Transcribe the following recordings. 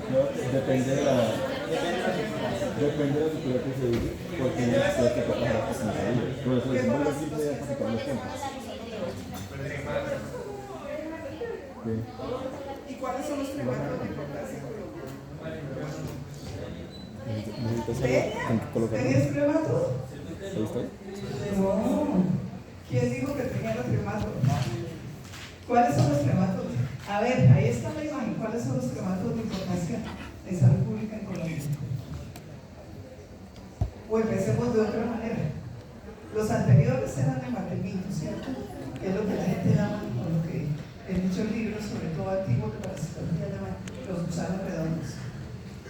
No, depende de la cultura que se vive, porque en la cultura que toca la responsabilidad. Por eso es muy difícil de participar los tiempos. Sí. ¿Y cuáles son los trematos de importancia en Colombia? Necesitas saber con qué colocar. ¿Tenías trematos? ¿Ahí está? No. ¿Quién dijo que tenía los trematos? ¿Cuáles son los trematos? A ver, ahí está la imagen. ¿Cuáles son los trematos de importancia en salud pública en Colombia? O empecemos de otra manera. Los anteriores eran hematomitos, ¿cierto? Que es lo que la gente llama, o lo que en muchos libros, sobre todo antiguos de parasitología, llaman los gusanos redondos,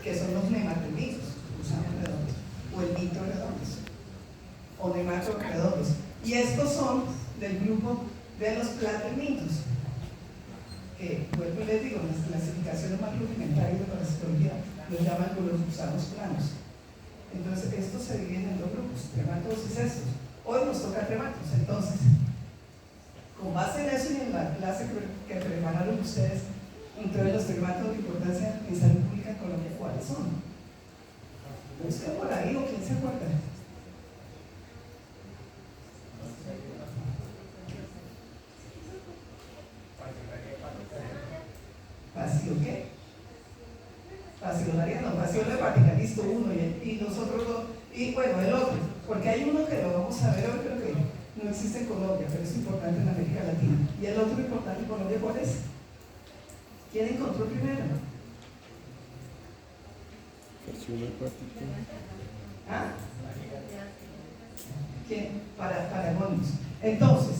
que son los nematemitos, gusanos redondos, o el mito redondos, o nematos redondos. Y estos son del grupo de los platemitos, que, vuelvo y les digo, las clasificaciones más rudimentarias de parasitología los llaman con los gusanos planos. Entonces, estos se dividen en dos grupos, trematos y cestos. Hoy nos toca trematos, entonces, con base en eso y en la clase que prepararon ustedes, entonces los trematos de importancia en salud pública en Colombia, ¿cuáles son? Busquen por ahí o quién se acuerda. ¿Vacío qué? Fasciolaria no, fasciola hepática, listo, uno, y los otros dos, y bueno, el otro, porque hay uno que lo vamos a ver hoy, pero que no existe en Colombia, pero es importante en América Latina. Y el otro importante en Colombia, ¿cuál es? ¿Quién encontró primero? Fasciola hepática. ¿Ah? ¿Quién? Paragonius. Entonces,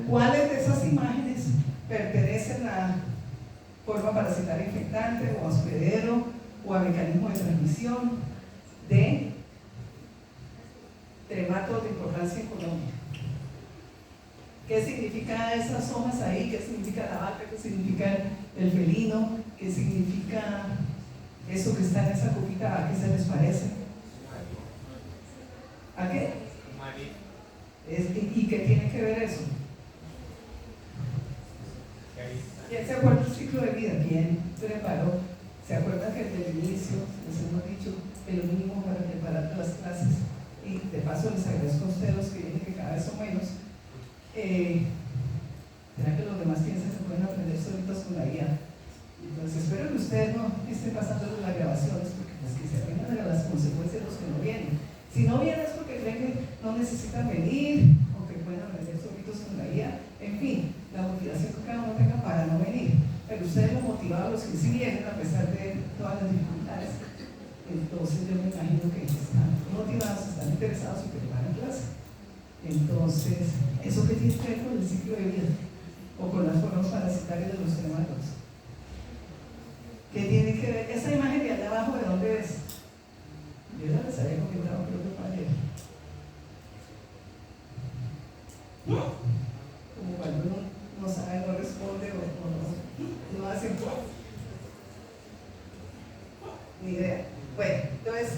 ¿cuáles de esas imágenes pertenecen a forma parasitaria infectante o a hospedero o a mecanismo de transmisión de trematos de importancia en Colombia? ¿Qué significa esas hojas ahí? ¿Qué significa la vaca? ¿Qué significa el felino? ¿Qué significa eso que está en esa copita? ¿A qué se les parece? ¿A qué? ¿Y qué tiene que ver eso? ¿Quién se acuerda del ciclo de vida? ¿Quién preparó? ¿Se acuerdan que desde el inicio les hemos dicho que lo mínimo para preparar las clases? Y de paso les agradezco a ustedes los que vienen, que cada vez son menos. ¿Será que los demás piensan que pueden aprender solitos con la guía? Entonces espero que ustedes no estén pasando las grabaciones, porque pues que se vengan a las consecuencias de los que no vienen. Si no vienen es porque creen que no necesitan venir, o que pueden aprender solitos con la guía. En fin, la motivación que cada uno tenga para no venir. Pero ustedes los motivados, los que sí vienen, a pesar de todas las dificultades, entonces yo me imagino que están motivados, están interesados y preparan clase. Entonces, ¿eso qué tiene que ver con el ciclo de vida? O con las formas parasitarias de los trematos. ¿Qué tiene que ver? Esa imagen de allá abajo, ¿de dónde es? Yo ya les había comentado, creo que fue ayer. Como cuando uno no sabe, no responde o no hace ni idea. Bueno, entonces,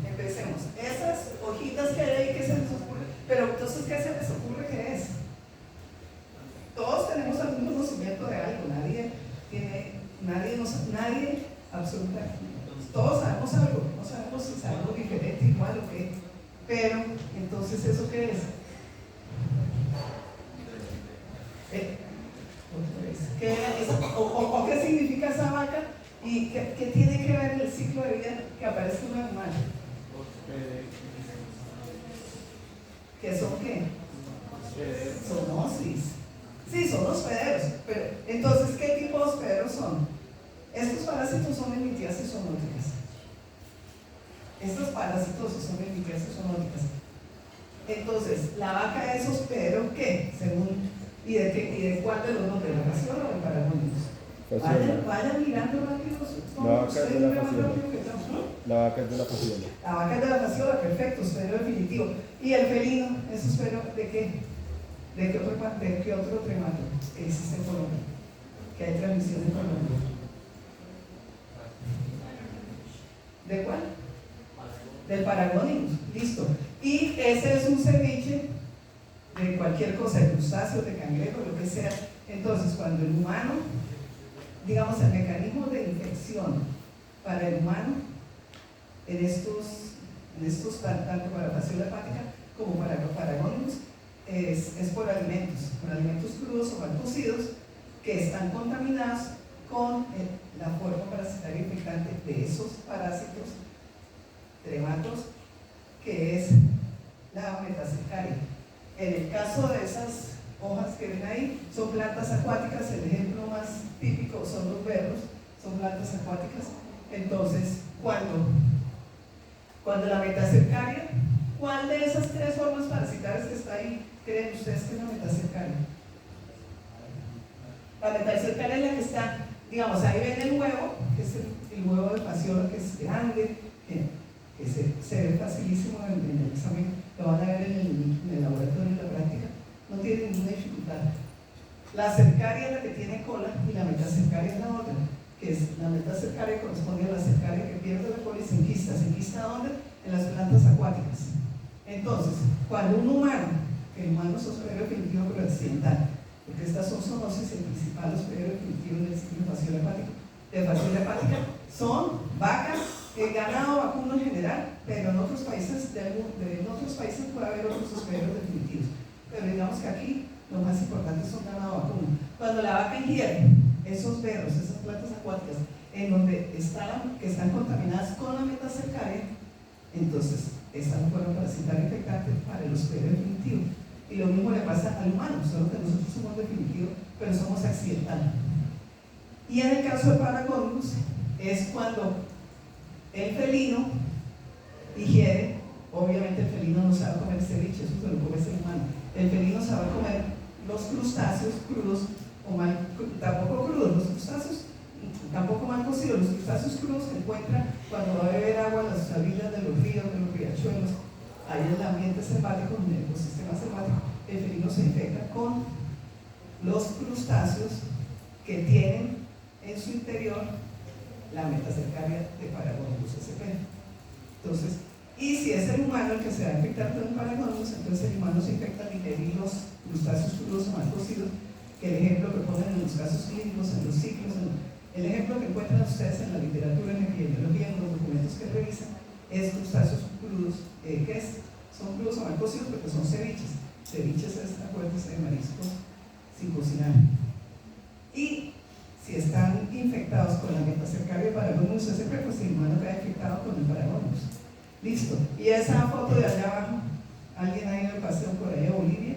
empecemos. Esas hojitas que hay ahí, ¿qué se les ocurre? Pero entonces, ¿qué se les ocurre que es? Todos tenemos algún conocimiento de algo, nadie absolutamente. Todos sabemos algo, no sabemos si sabemos diferente, igual o qué. Pero, entonces, ¿eso qué es? ¿O qué significa esa vaca? ¿Y qué tiene que ver en el ciclo de vida que aparece un animal? ¿Qué son qué? Zoonosis. Sí, son hospederos. Pero, entonces, ¿qué tipo de hospederos son? Estos parásitos son en litiasis zoonóticas. Estos parásitos son en litiasis zoonóticas. Entonces, ¿la vaca es hospedero qué? Según, ¿y de cuál de los dos? ¿De la fasciola o de Paragonius? Vayan mirando rápido. La vaca es de la fasciola. La vaca es de la fasciola. La vaca es de la fasciola, perfecto, hospedero definitivo. ¿Y el felino es hospedero de qué? ¿De qué otro tremato que existe en Colombia? Que hay transmisión en Colombia. ¿De cuál? Del Paragonius, listo. Y ese es un ceviche de cualquier cosa, de crustáceos, de cangrejo, lo que sea. Entonces, cuando el humano, digamos, el mecanismo de infección protección para el humano en estos tanto para fasciola hepática como para paragónicos es por alimentos crudos o mal cocidos que están contaminados con la forma parasitaria infectante de esos parásitos trematos, que es la metacercaria. En el caso de esas hojas que ven ahí, son plantas acuáticas. El ejemplo más típico son los berros, son plantas acuáticas. Entonces, cuando la metacercaria, ¿cuál de esas tres formas parasitarias que está ahí creen ustedes que es la metacercaria? La metacercaria es la que está, digamos, ahí ven el huevo, que es el huevo de fasciola, que es grande, que se ve facilísimo en el examen, lo van a ver en el laboratorio, en la práctica, no tiene ninguna dificultad. La cercaria es la que tiene cola y la metacercaria es la otra, que es la metacercaria corresponde a la cercaria que pierde la cola y se enquista. ¿Se enquista dónde? En las plantas acuáticas. Entonces, cuando un humano, el humano es hospedero definitivo pero accidental, porque estas son zoonosis, el principal hospedero definitivo del ciclo de fasciola hepática son vacas, el ganado vacuno en general, pero en otros países puede haber otros hospederos definitivos. Pero digamos que aquí lo más importante son ganado vacuno. Cuando la vaca ingiere esos berros, esas plantas acuáticas, en donde que están contaminadas con la metacercaria, entonces esa es una forma parasitaria infectante para el hospedero definitivo. Y lo mismo le pasa al humano, solo que nosotros somos definitivos, pero somos accidentales. Y en el caso de Paragónicos es cuando el felino ingiere, obviamente el felino no sabe comer ceviche, eso se lo come el ser humano. El felino sabe comer los crustáceos crudos, tampoco crudos, los crustáceos tampoco mal cocidos, los crustáceos crudos se encuentran cuando va a beber agua en las orillas de los ríos, de los riachuelos. Ahí en el ambiente selvático, en el ecosistema selvático, el felino se infecta con los crustáceos que tienen en su interior la metacercaria de Paragónicos sp. Entonces, y si es el humano el que se va a infectar con Paragónicos, entonces el humano se infecta al ingerir los crustáceos crudos o mal cocidos, que el ejemplo que ponen en los casos clínicos, en los ciclos, el ejemplo que encuentran ustedes en la literatura, en epidemiología, en los documentos que revisan, es crustáceos crudos, son crudos o mal cocidos porque son ceviches. Ceviches es, acuérdense, de mariscos sin cocinar. Y si están infectados con la metacercaria de Paragónicos sp, pues el humano queda infectado con el Paragónicos. Listo. Y esa foto de allá abajo, alguien ha ido de paseo por ahí a Bolivia.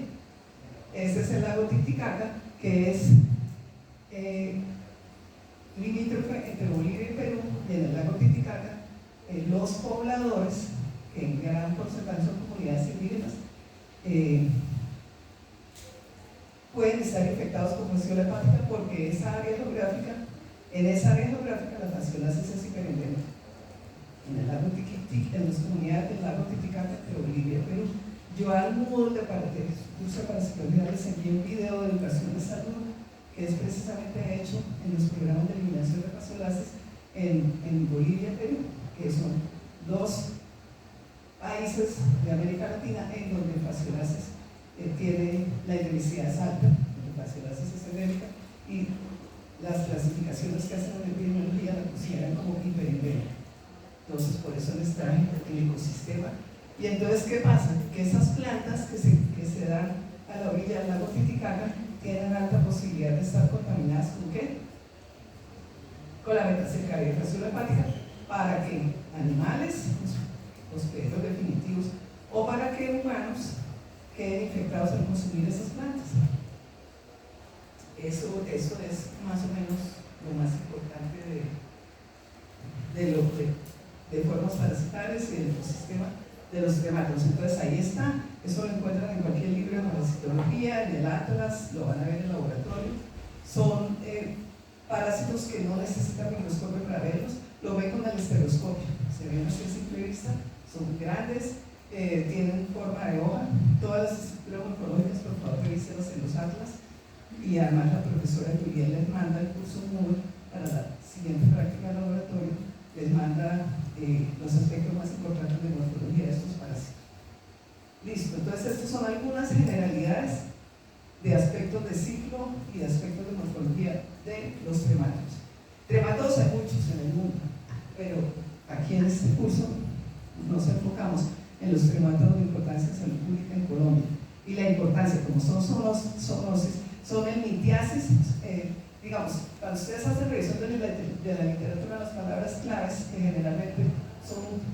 Ese es el lago Titicaca, que es limítrofe entre Bolivia y Perú. Y en el lago Titicaca, los pobladores, que en gran porcentaje son comunidades indígenas, pueden estar infectados con fasciola hepática porque en esa área geográfica la fasciolasis es hiperendémica. En el lago Titicaca, en las comunidades del lago Titicaca de Bolivia y Perú. Yo al módulo de parasitología les envié un video de educación de salud que es precisamente hecho en los programas de eliminación de fasciolasis en Bolivia y Perú, que son dos países de América Latina en donde fasciolasis tiene la endemicidad es alta, la fasciolasis es endémica, y las clasificaciones que hacen en epidemiología la consideran como hiperendémica. Entonces, por eso les traje el ecosistema. Y entonces, ¿qué pasa? Que esas plantas que se dan a la orilla del lago Titicaca tienen alta posibilidad de estar contaminadas ¿con qué? Con la metacercaria de fasciola hepática, para que animales, hospederos definitivos, o para que humanos queden infectados al consumir esas plantas. Eso es más o menos lo más importante de formas parasitarias y del ecosistema de los trematos. Entonces ahí está, eso lo encuentran en cualquier libro de parasitología, en el Atlas, lo van a ver en el laboratorio. Son parásitos que no necesitan microscopio para verlos, lo ven con el estereoscopio, se ven así a simple vista, son grandes, tienen forma de hoja. Todas las estructuras morfológicas, por favor, revísenlas en los Atlas. Y además la profesora Julián les manda el curso MUR para la siguiente práctica de laboratorio, les manda los aspectos más importantes de morfología de estos parásitos. Listo, entonces estas son algunas generalidades de aspectos de ciclo y de aspectos de morfología de los trematodos. Trematodos hay muchos, pero aquí en este curso nos enfocamos en los traumatos de importancia en salud pública en Colombia. Y la importancia, como son zoonosis, son el mitiasis, digamos, cuando ustedes hacen revisión de la literatura, las palabras claves que generalmente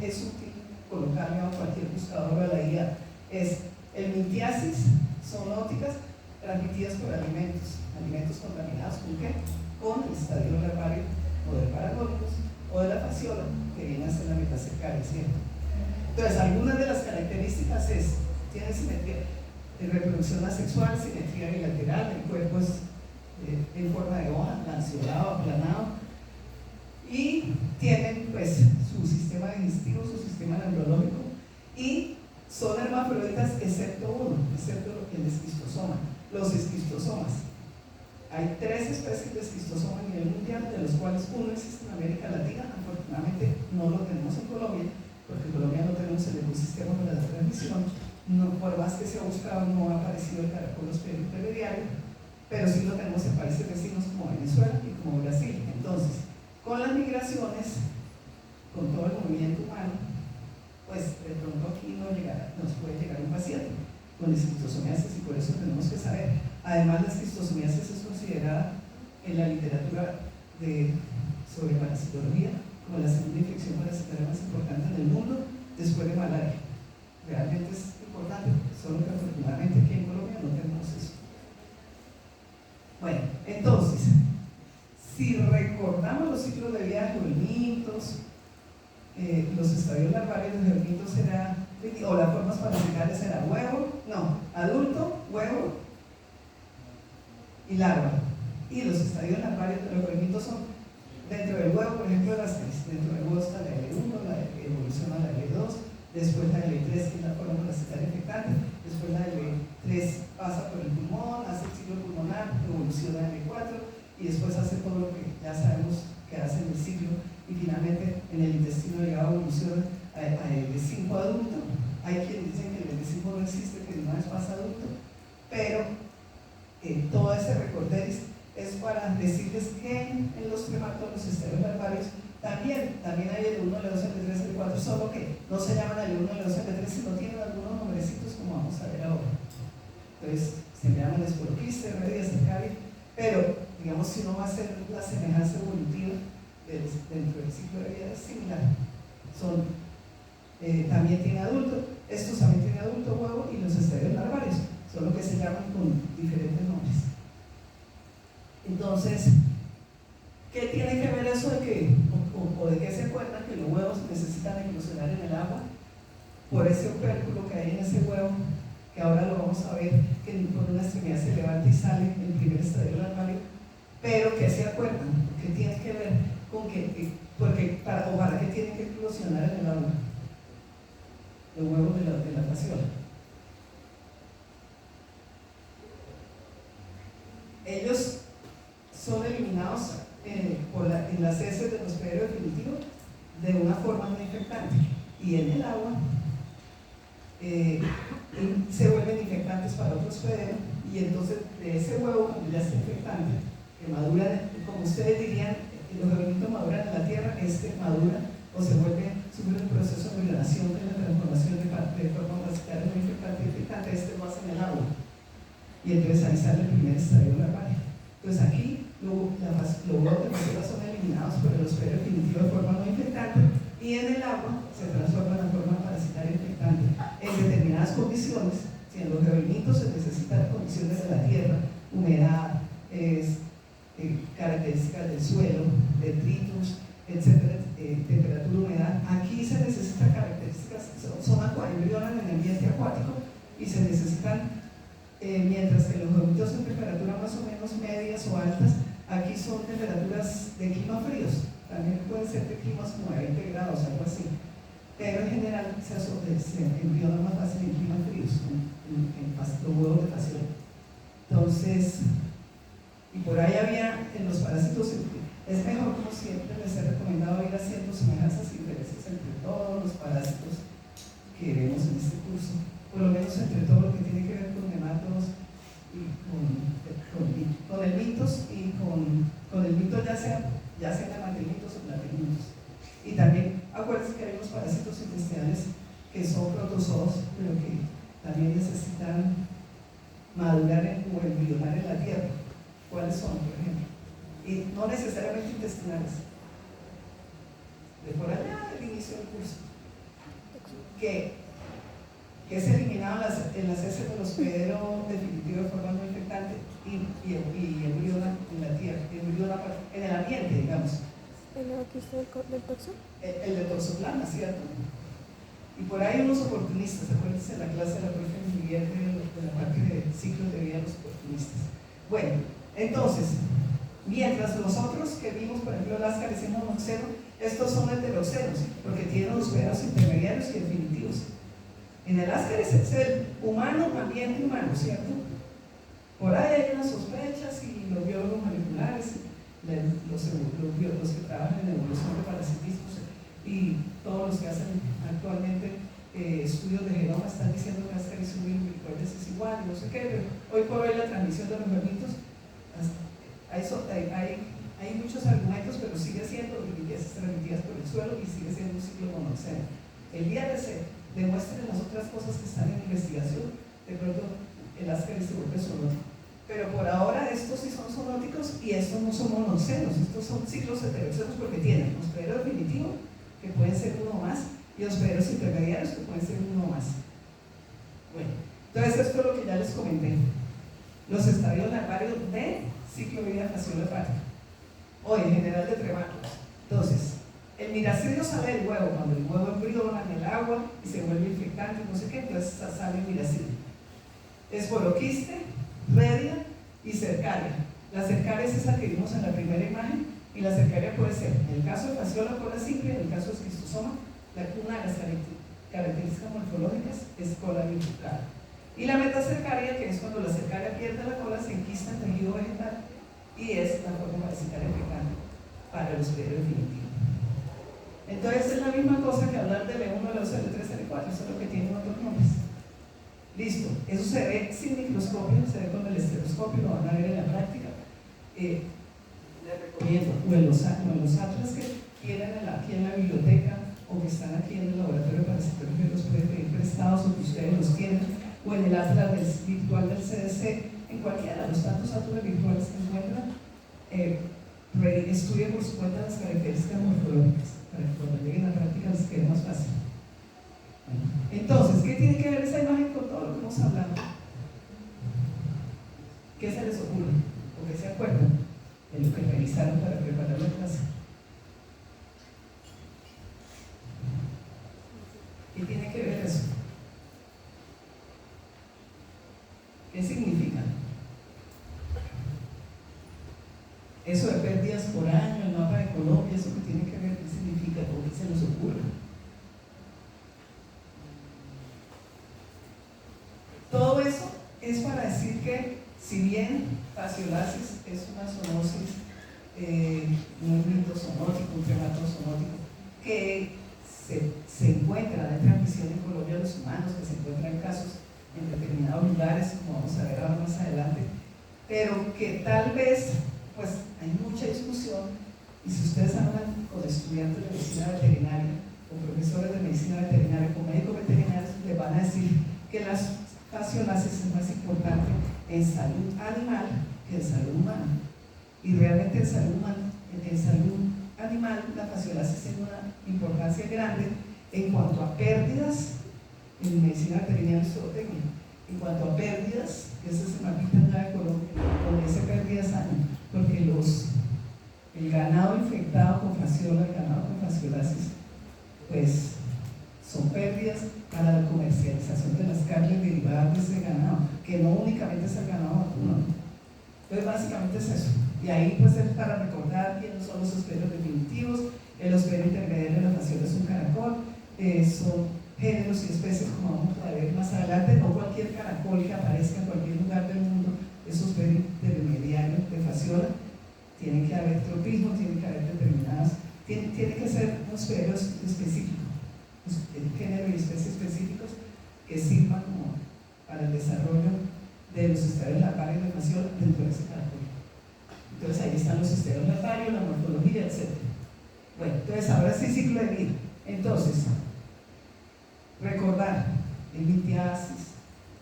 es útil colocarle a cualquier buscador o a la guía, es el mitiasis, zoonóticas transmitidas por alimentos contaminados ¿con qué? Con el estadio larvario o del paragónicos o de la fasciola, que viene a ser la metacercaria, ¿cierto? Entonces, algunas de las características tiene simetría de reproducción asexual, simetría bilateral, el cuerpo es en forma de hoja, lanceolado, aplanado, y tienen pues su sistema digestivo, su sistema neurológico, y son hermafroditas excepto uno, excepto el esquistosoma, los esquistosomas. Hay 3 especies de esquistosoma a nivel mundial, de los cuales uno existe en América Latina. Afortunadamente no lo tenemos en Colombia, porque en Colombia no tenemos el ecosistema para la transmisión. No, por más que se ha buscado, no ha aparecido el caracol intermediario, pero sí lo tenemos en países vecinos como Venezuela y como Brasil. Entonces, con las migraciones, con todo el movimiento humano, pues de pronto aquí nos puede llegar un paciente con esquistosomiasis, y por eso tenemos que saber. Además, la esquistosomiasis es considerada en la literatura sobre parasitología como la segunda infección parasitaria más importante en el mundo después de malaria. Realmente es importante, solo que afortunadamente aquí en Colombia no tenemos eso. Bueno, entonces, si recordamos los ciclos de vida de juvenilitos, los estadios larvarios de juvenilitos o las formas parasitarias era adulto, huevo y larva. Y los estadios larvarios de los juvenilitos son dentro del huevo, por ejemplo, dentro del huevo está la L1, la evoluciona la L2, después la L3, que es la forma parasitaria infectante, después la L3 pasa por el pulmón, hace el ciclo pulmonar, evoluciona a L4 y después hace todo lo que ya sabemos que hace en el ciclo, y finalmente en el intestino delgado evoluciona a L5 adulto. Hay quienes dicen que el L5 no existe, que no es más adulto, pero todo ese recorderis es para decirles que en los trematodos, los estadios larvarios, también hay el 1, el 2, el 3, el 4, solo que no se llaman el 1, el 2, el 3, sino tienen algunos nombrecitos como vamos a ver ahora. Entonces, se llaman esporopiste, redia, cercaria, pero digamos, si uno va a hacer la semejanza evolutiva dentro del ciclo de vida es similar. También tiene adulto, estos también tienen adulto, huevo, y los estadios larvarios, solo que se llaman con diferentes nombres. Entonces, ¿qué tiene que ver eso de que, o de qué se acuerdan que los huevos necesitan eclosionar en el agua? Por ese opérculo que hay en ese huevo, que ahora lo vamos a ver, que por una extremidad se levanta y sale el primer estadio larvario, pero ¿qué se acuerdan? ¿Qué tiene que ver con para qué tienen que eclosionar en el agua? Los huevos de la fasciola. Ellos son eliminados en las heces del hospedero definitivo de una forma no infectante, y en el agua se vuelven infectantes para otro hospedero, y entonces de ese huevo, cuando ya está infectante, que madura, como ustedes dirían, los huevitos maduran en la tierra, madura o se sufre un proceso de migración de la transformación de forma parasitaria no infectante, lo hace en el agua, y entonces ahí sale el primer estadio larvario. Entonces aquí los huevos de fasciola son eliminados por el hospedero definitivo de forma no infectante, y en el agua se transforman en forma parasitaria infectante en determinadas condiciones. Si en los geoimitos se necesitan condiciones de la tierra, humedad, características del suelo, detritus, etcétera, temperatura, humedad. Aquí se necesitan características, embrionan en el ambiente acuático, y se necesitan, mientras que los geoimitos son temperaturas más o menos medias o altas, aquí son temperaturas de clima fríos. También pueden ser de climas como de 20 grados, algo así, pero en general se embriona más fácil en climas fríos, en los huevos de fasciola. Entonces, y por ahí había en los parásitos, es mejor, como siempre les he recomendado, ir haciendo semejanzas y diferencias entre todos los parásitos que vemos en este curso, por lo menos entre todo lo que tiene que ver con nematodos y con el mitos, y con el mito ya sean nematimitos o platimitos. Y también, acuérdense que hay unos parásitos intestinales que son protozoos, pero que también necesitan madurar o embrionar en la tierra. ¿Cuáles son, por ejemplo? Y no necesariamente intestinales. De por allá, el inicio del curso. Que es eliminado en las heces del hospedero definitivo de forma no infectante y embriona en la tierra, embriona en el ambiente, digamos. ¿Aquí está del toxo? El de toxoplasma, ¿cierto? Y por ahí unos oportunistas, acuérdense en la clase de la profe Miguel de la parte de ciclos de vida de los oportunistas. Bueno, entonces, mientras nosotros que vimos, por ejemplo, el ascaris y el monoxeno, estos son heteroxenos, porque tienen hospederos intermediarios y definitivos. En el ascaris es el humano, ambiente humano, ¿cierto? Por ahí hay unas sospechas y los biólogos moleculares, los que trabajan en evolución de parasitismos y todos los que hacen actualmente estudios de genoma están diciendo que ascaris es igual, no sé qué, pero hoy por hoy la transmisión de los vermitos, hay muchos argumentos, pero sigue siendo litiasis transmitidas por el suelo y sigue siendo un ciclo monoxeno. El día que se demuestren las otras cosas que están en investigación, de pronto el ascaris se vuelve zoonótico. Pero por ahora estos sí son zoonóticos y estos no son monoxenos, estos son ciclos heteroxenos porque tienen hospedero definitivo, que pueden ser uno más, y hospederos intermediarios, que pueden ser uno más. Bueno, entonces esto es lo que ya les comenté. Los estadios larvarios de ciclo de vida fasciolo hepática. Hoy, en general de tremátodos. Entonces, el miracidio sale del huevo, cuando el huevo embriona en el agua y se vuelve infectante, no sé qué, entonces sale el miracidio. Esporoquiste, redia y cercaria. La cercaria es esa que vimos en la primera imagen, y la cercaria puede ser, en el caso de fasciola cola simple, en el caso de esquistosoma, una de las características morfológicas es cola bifurcada. Y la metacercaria, que es cuando la cercaria pierde la cola, se enquista en tejido vegetal y es la forma parasitaria infectante para el hospedero definitivo. Entonces es la misma cosa que hablar de L1, L2, L3, L4, solo que tienen otros nombres. Listo, eso se ve sin microscopio, se ve con el estereoscopio, lo van a ver en la práctica. Les recomiendo, o en los atlas que tienen aquí en la biblioteca o que están aquí en el laboratorio parasitológico, los pueden pedir prestados o que ustedes los tienen, o en el atlas virtual del CDC, en cualquiera de los tantos atlas virtuales que encuentran, estudien por su cuenta las características morfológicas para que cuando lleguen a la práctica les quede más fácil. Entonces, ¿qué tiene que ver esa imagen con todo lo que hemos hablado? ¿Qué se les ocurre? ¿O qué se acuerdan de lo que realizaron para preparar la clase? ¿Qué tiene que ver eso? ¿Qué significa? Eso de pérdidas por año, el mapa de Colombia, eso que tiene que ver, ¿qué significa? ¿O qué se les ocurre? Todo eso es para decir que, si bien fasciolasis es una zoonosis, un zoonótico, un trematozoonótico, que se encuentra de transmisión en Colombia a los humanos, que se encuentra en casos en determinados lugares, como vamos a ver ahora más adelante, pero que tal vez, pues hay mucha discusión, y si ustedes hablan con estudiantes de medicina veterinaria, con profesores de medicina veterinaria, con médicos veterinarios, les van a decir que las fasciolasis es más importante en salud animal que en salud humana. Y realmente en salud animal la fasciolasis tiene una importancia grande en cuanto a pérdidas en medicina veterinaria y zootecnia. En cuanto a pérdidas, ese es el mapita de Colombia, donde dice pérdidas año, porque el ganado infectado con fasciola, el ganado con fasciolasis, pues son pérdidas para la comercialización de las carnes derivadas de ese ganado, que no únicamente es el ganado vacuno. Entonces básicamente es eso. Y ahí pues es para recordar quiénes son los hospederos definitivos. El hospedero intermediario de la fasciola es un caracol, son géneros y especies, como vamos a ver más adelante. No cualquier caracol que aparezca en cualquier lugar del mundo es hospedero intermediario de fasciola. Tiene que haber tropismo, tiene que haber determinadas, tiene que ser hospederos específicos, género y especies específicos que sirvan como para el desarrollo de los estadios larvarios de fasciola dentro de ese caracol. Entonces ahí están los estadios larvarios, la morfología, etc. Bueno, entonces ahora sí ciclo de vida. Entonces, recordar litiasis,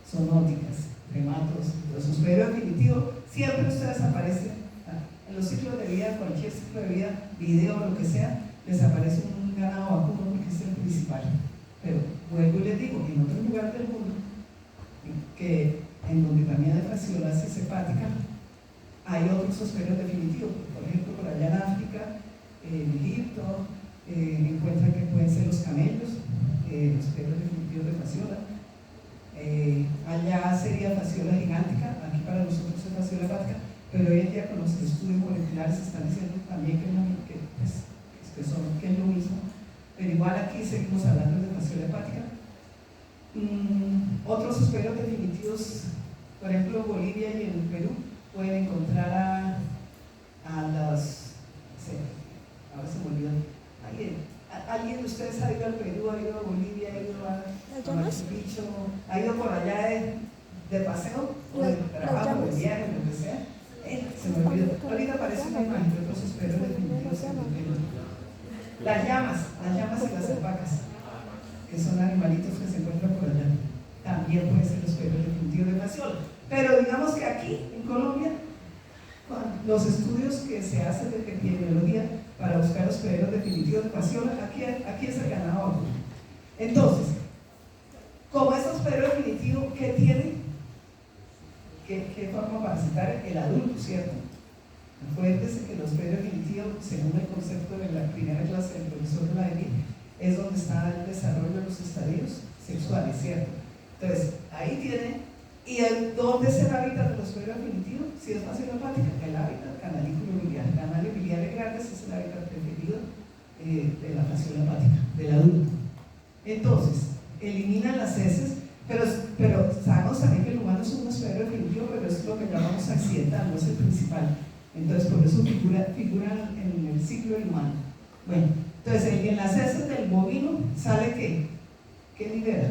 zoonóticas, rematos, los hospederos definitivos, siempre ustedes aparecen en los ciclos de vida, cualquier ciclo de vida, video, lo que sea, les aparece un ganado vacuno porque es el principal. Pero vuelvo y les digo, en otros lugares del mundo, en donde también hay fasciolasis hepática, hay otros hospederos definitivos. Por ejemplo, por allá en África, en Egipto, encuentran que pueden ser los camellos, los hospederos definitivos de fasciola. Allá sería fasciola gigántica, aquí para nosotros es fasciola hepática, pero hoy en día con los estudios moleculares se están diciendo también que es lo mismo, pero igual aquí seguimos hablando de fasciola hepática. Otros hospederos definitivos, por ejemplo Bolivia y en Perú, pueden encontrar a las, ahora se me olvidó, ¿alguien de ustedes ha ido al Perú, ha ido a Bolivia, ha ido a Machu Picchu, ha ido por allá de paseo, o de trabajo, de viaje, lo que sea? Se me olvidó. Ahorita aparece una imagen de otros hospederos definitivos en el Perú. Las llamas y las alpacas, que son animalitos que se encuentran por allá, también pueden ser hospederos definitivos de fasciola. Pero digamos que aquí, en Colombia, los estudios que se hacen de epidemiología para buscar hospederos definitivos de fasciola, aquí es el ganado. Entonces, como es hospedero definitivo, ¿qué tiene? ¿Qué forma parasitaria? El adulto, ¿cierto? Acuérdense que el hospedero definitivo, según el concepto de la primera clase del profesor Vladimir, es donde está el desarrollo de los estadios sexuales, ¿cierto? Entonces, ahí tiene. ¿Y dónde es el hábitat del hospedero definitivo? Si es fasciola hepática, el hábitat canalículo biliar. Canales biliares grandes es el hábitat preferido de la fasciola hepática, del adulto. Entonces, eliminan las heces, pero sabemos también que el humano es un hospedero definitivo, pero es lo que llamamos accidental, no es el principal. Entonces, por eso figura en el ciclo del humano. Bueno, entonces en las heces del bovino sale ¿qué? ¿Qué libera?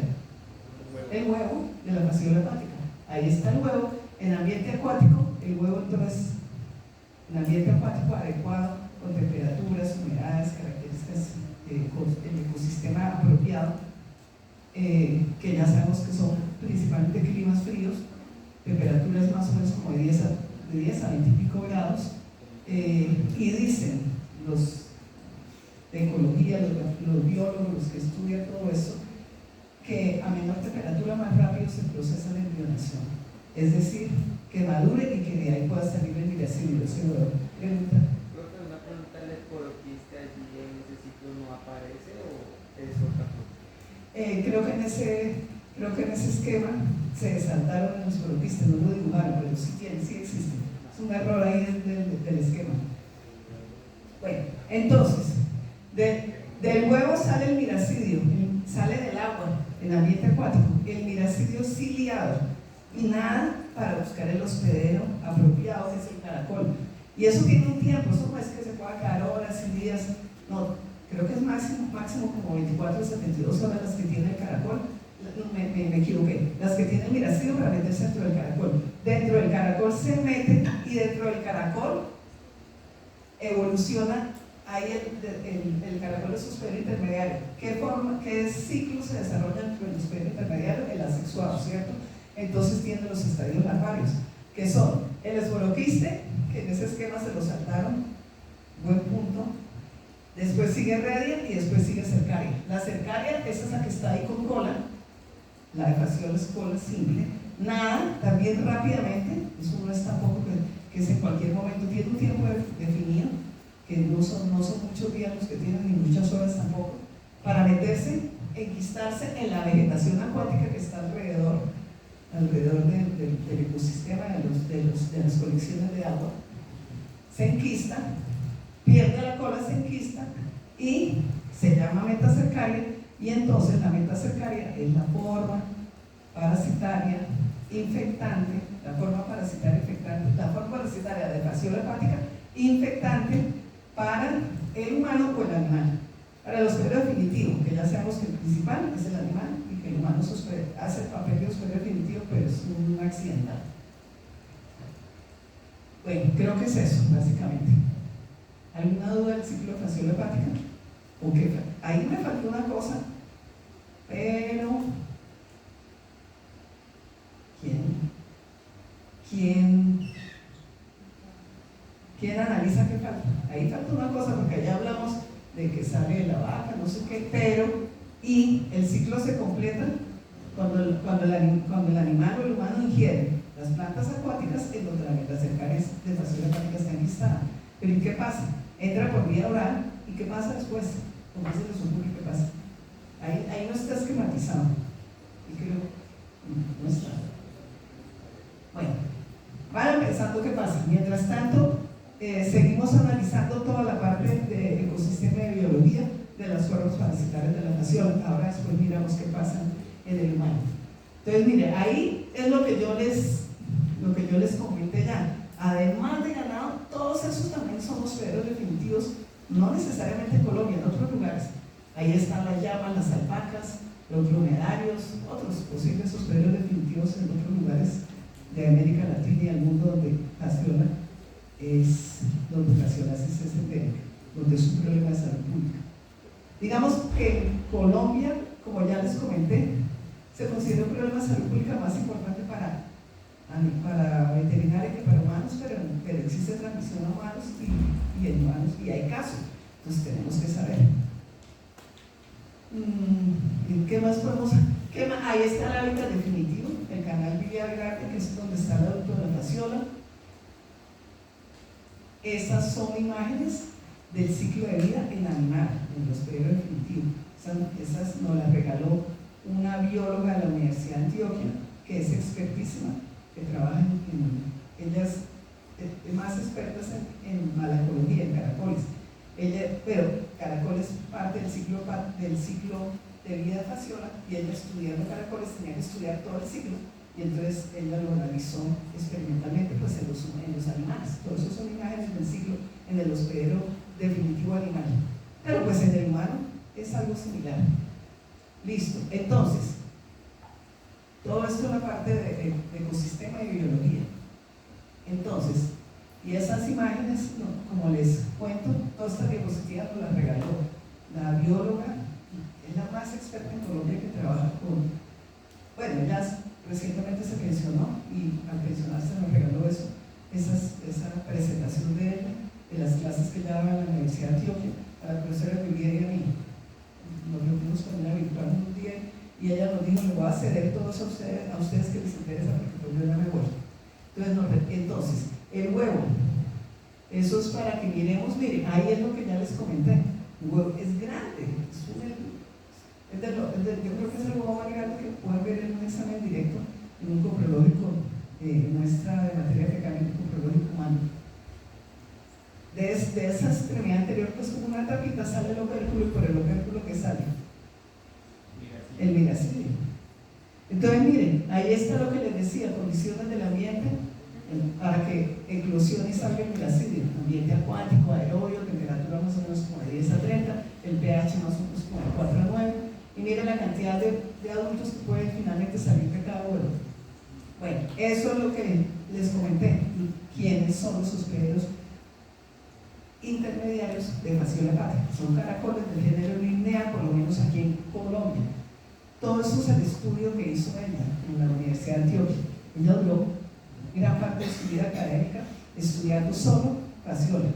El huevo de la fasciola hepática. Ahí está el huevo. En ambiente acuático, el huevo entonces, en ambiente acuático adecuado, con temperaturas, humedades, características del ecosistema apropiado, que ya sabemos que son principalmente climas fríos, temperaturas más o menos como de 10 a 20 y pico grados, y dicen los de ecología, los biólogos, los que estudian todo eso, que a menor temperatura más rápido se procesa la embrionación, es decir, que madure y que de ahí pueda salir el miracidio. Pregunta. Creo que una pregunta del ecoloquista allí en ese ciclo no aparece o es otra cosa. Creo que en ese esquema se saltaron los ecoloquistas, no lo dibujaron, pero sí existe. Es un error ahí del esquema. Bueno, entonces, del huevo sale el miracidio, sale del agua, en ambiente acuático, el miracidio ciliado, y nada para buscar el hospedero apropiado, que es el caracol. Y eso tiene un tiempo, eso no es que se pueda quedar horas y días, no, creo que es máximo como 24 o 72 horas las que tiene el caracol. Me equivoqué, las que tiene el miracidio para meterse dentro del caracol. Dentro del caracol se mete y dentro del caracol evoluciona. Ahí el caracol es hospedero intermediario. ¿Qué ciclo se desarrolla dentro del hospedero intermediario? El asexuado, ¿cierto? Entonces tiene los estadios larvarios, que son el esporoquiste, que en ese esquema se lo saltaron, buen punto. Después sigue Redia y después sigue Cercaria. La Cercaria, esa es la que está ahí con cola, la de fasciola es cola simple. Nada, también rápidamente, eso no es tampoco que es en cualquier momento, tiene un tiempo definido, que no son muchos días los que tienen, ni muchas horas tampoco, para meterse, enquistarse en la vegetación acuática que está alrededor del ecosistema, de las colecciones de agua. Se enquista, pierde la cola, se enquista y se llama metacercaria, y entonces la metacercaria es la forma parasitaria infectante, la forma parasitaria de fasciola hepática infectante para el humano o el animal. Para el hospedero definitivo, que ya sabemos que el principal es el animal y que el humano hace el papel de hospedero definitivo, pero es un accidental. Bueno, creo que es eso, básicamente. ¿Alguna duda del ciclo de fasciola hepática? ¿O qué? Ahí me faltó una cosa, pero ¿quién analiza qué falta? Ahí falta una cosa, porque allá hablamos de que sale de la vaca, no sé qué, y el ciclo se completa cuando el animal o el humano ingiere las plantas acuáticas en donde las cercanías de fasciola hepática están listadas. Pero ¿y qué pasa? Entra por vía oral, ¿y qué pasa después? ¿Cómo se les ocurre qué pasa? Ahí no está esquematizado. Y creo, no está. Bueno, vayan pensando qué pasa. Mientras tanto, seguimos analizando toda la parte de ecosistema de biología de las formas parasitarias de la fasciola. Ahora después miramos qué pasa en el humano. Entonces, mire, ahí es lo que yo les comenté ya. Además de ganado, todos esos también son hospederos definitivos, no necesariamente en Colombia, en otros lugares. Ahí están las llamas, las alpacas, los dromedarios, otros posibles hospederos definitivos en otros lugares de América Latina y el mundo donde fasciola es endémica, donde es un problema de salud pública. Digamos que en Colombia, como ya les comenté, se considera un problema de salud pública más importante para veterinarios que para humanos, pero existe transmisión a humanos y en humanos, y hay casos, entonces tenemos que saber. ¿Qué más podemos? Ahí está el hábitat definitivo, el canal Villaverde, que es donde está el adulto de la fasciola. Esas son imágenes del ciclo de vida en animal, en el hospedero definitivo. Esas nos las regaló una bióloga de la Universidad de Antioquia, que es expertísima, que trabaja ella es más experta en malacología, en caracoles. Pero caracol es parte del ciclo de vida de fasciola, y ella estudiando caracoles tenía que estudiar todo el ciclo, y entonces ella lo analizó experimentalmente pues, en los animales. Todo eso son imágenes del ciclo en el hospedero definitivo animal. Pero pues en el humano es algo similar. Listo, entonces, todo esto es la parte de ecosistema y biología. Entonces, y esas imágenes, como les cuento, todas estas diapositivas nos las regaló la bióloga, es la más experta en Colombia que trabaja bueno, ella recientemente se pensionó y al pensionarse nos regaló esa presentación de ella, de las clases que ella daba en la Universidad de Antioquia, a la profesora Vivier y a mí. Nos reunimos con ella virtual un día y ella nos dijo: le voy a ceder todo eso a ustedes que les interesa, porque pues yo ya me voy. Entonces, el huevo, eso es para que miremos. Miren, ahí es lo que ya les comenté. El huevo es grande, yo creo que es el huevo más grande que pueden ver en un examen directo, en un coprológico, muestra de materia fecal en un coprológico humano. De esa extremidad anterior, pues como una tapita, sale el opérculo, y por el opérculo que sale el miracidio. Entonces miren, ahí está lo que les decía: condiciones del ambiente para que eclosione y salga el miracidio. Ambiente acuático, aerobio, temperatura más o menos como de 10 a 30, el pH más o menos como de 4 a 9, y miren la cantidad de adultos que pueden finalmente salir de cada huevo. Bueno, eso es lo que les comenté. ¿Quiénes son los hospederos intermediarios de fasciola hepática? Son caracoles del género Limnea, por lo menos aquí en Colombia. Todo eso es el estudio que hizo ella en la Universidad de Antioquia. Ella duró gran parte de su vida académica estudiando solo fasciola.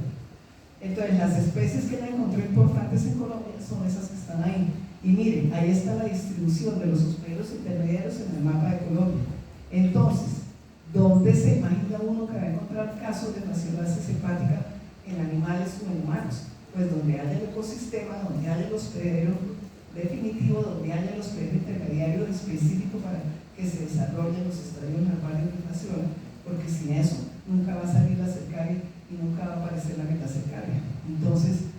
Entonces, las especies que ella encontró importantes en Colombia son esas que están ahí. Y miren, ahí está la distribución de los hospederos intermediarios en el mapa de Colombia. Entonces, ¿dónde se imagina uno que va a encontrar casos de fasciolasis hepática en animales o en humanos? Pues donde haya el ecosistema, donde haya el hospedero definitivo, donde haya el hospedero intermediario específico para que se desarrollen los estadios normales de fasciola, porque sin eso nunca va a salir la cercaria y nunca va a aparecer la metacercaria. Entonces,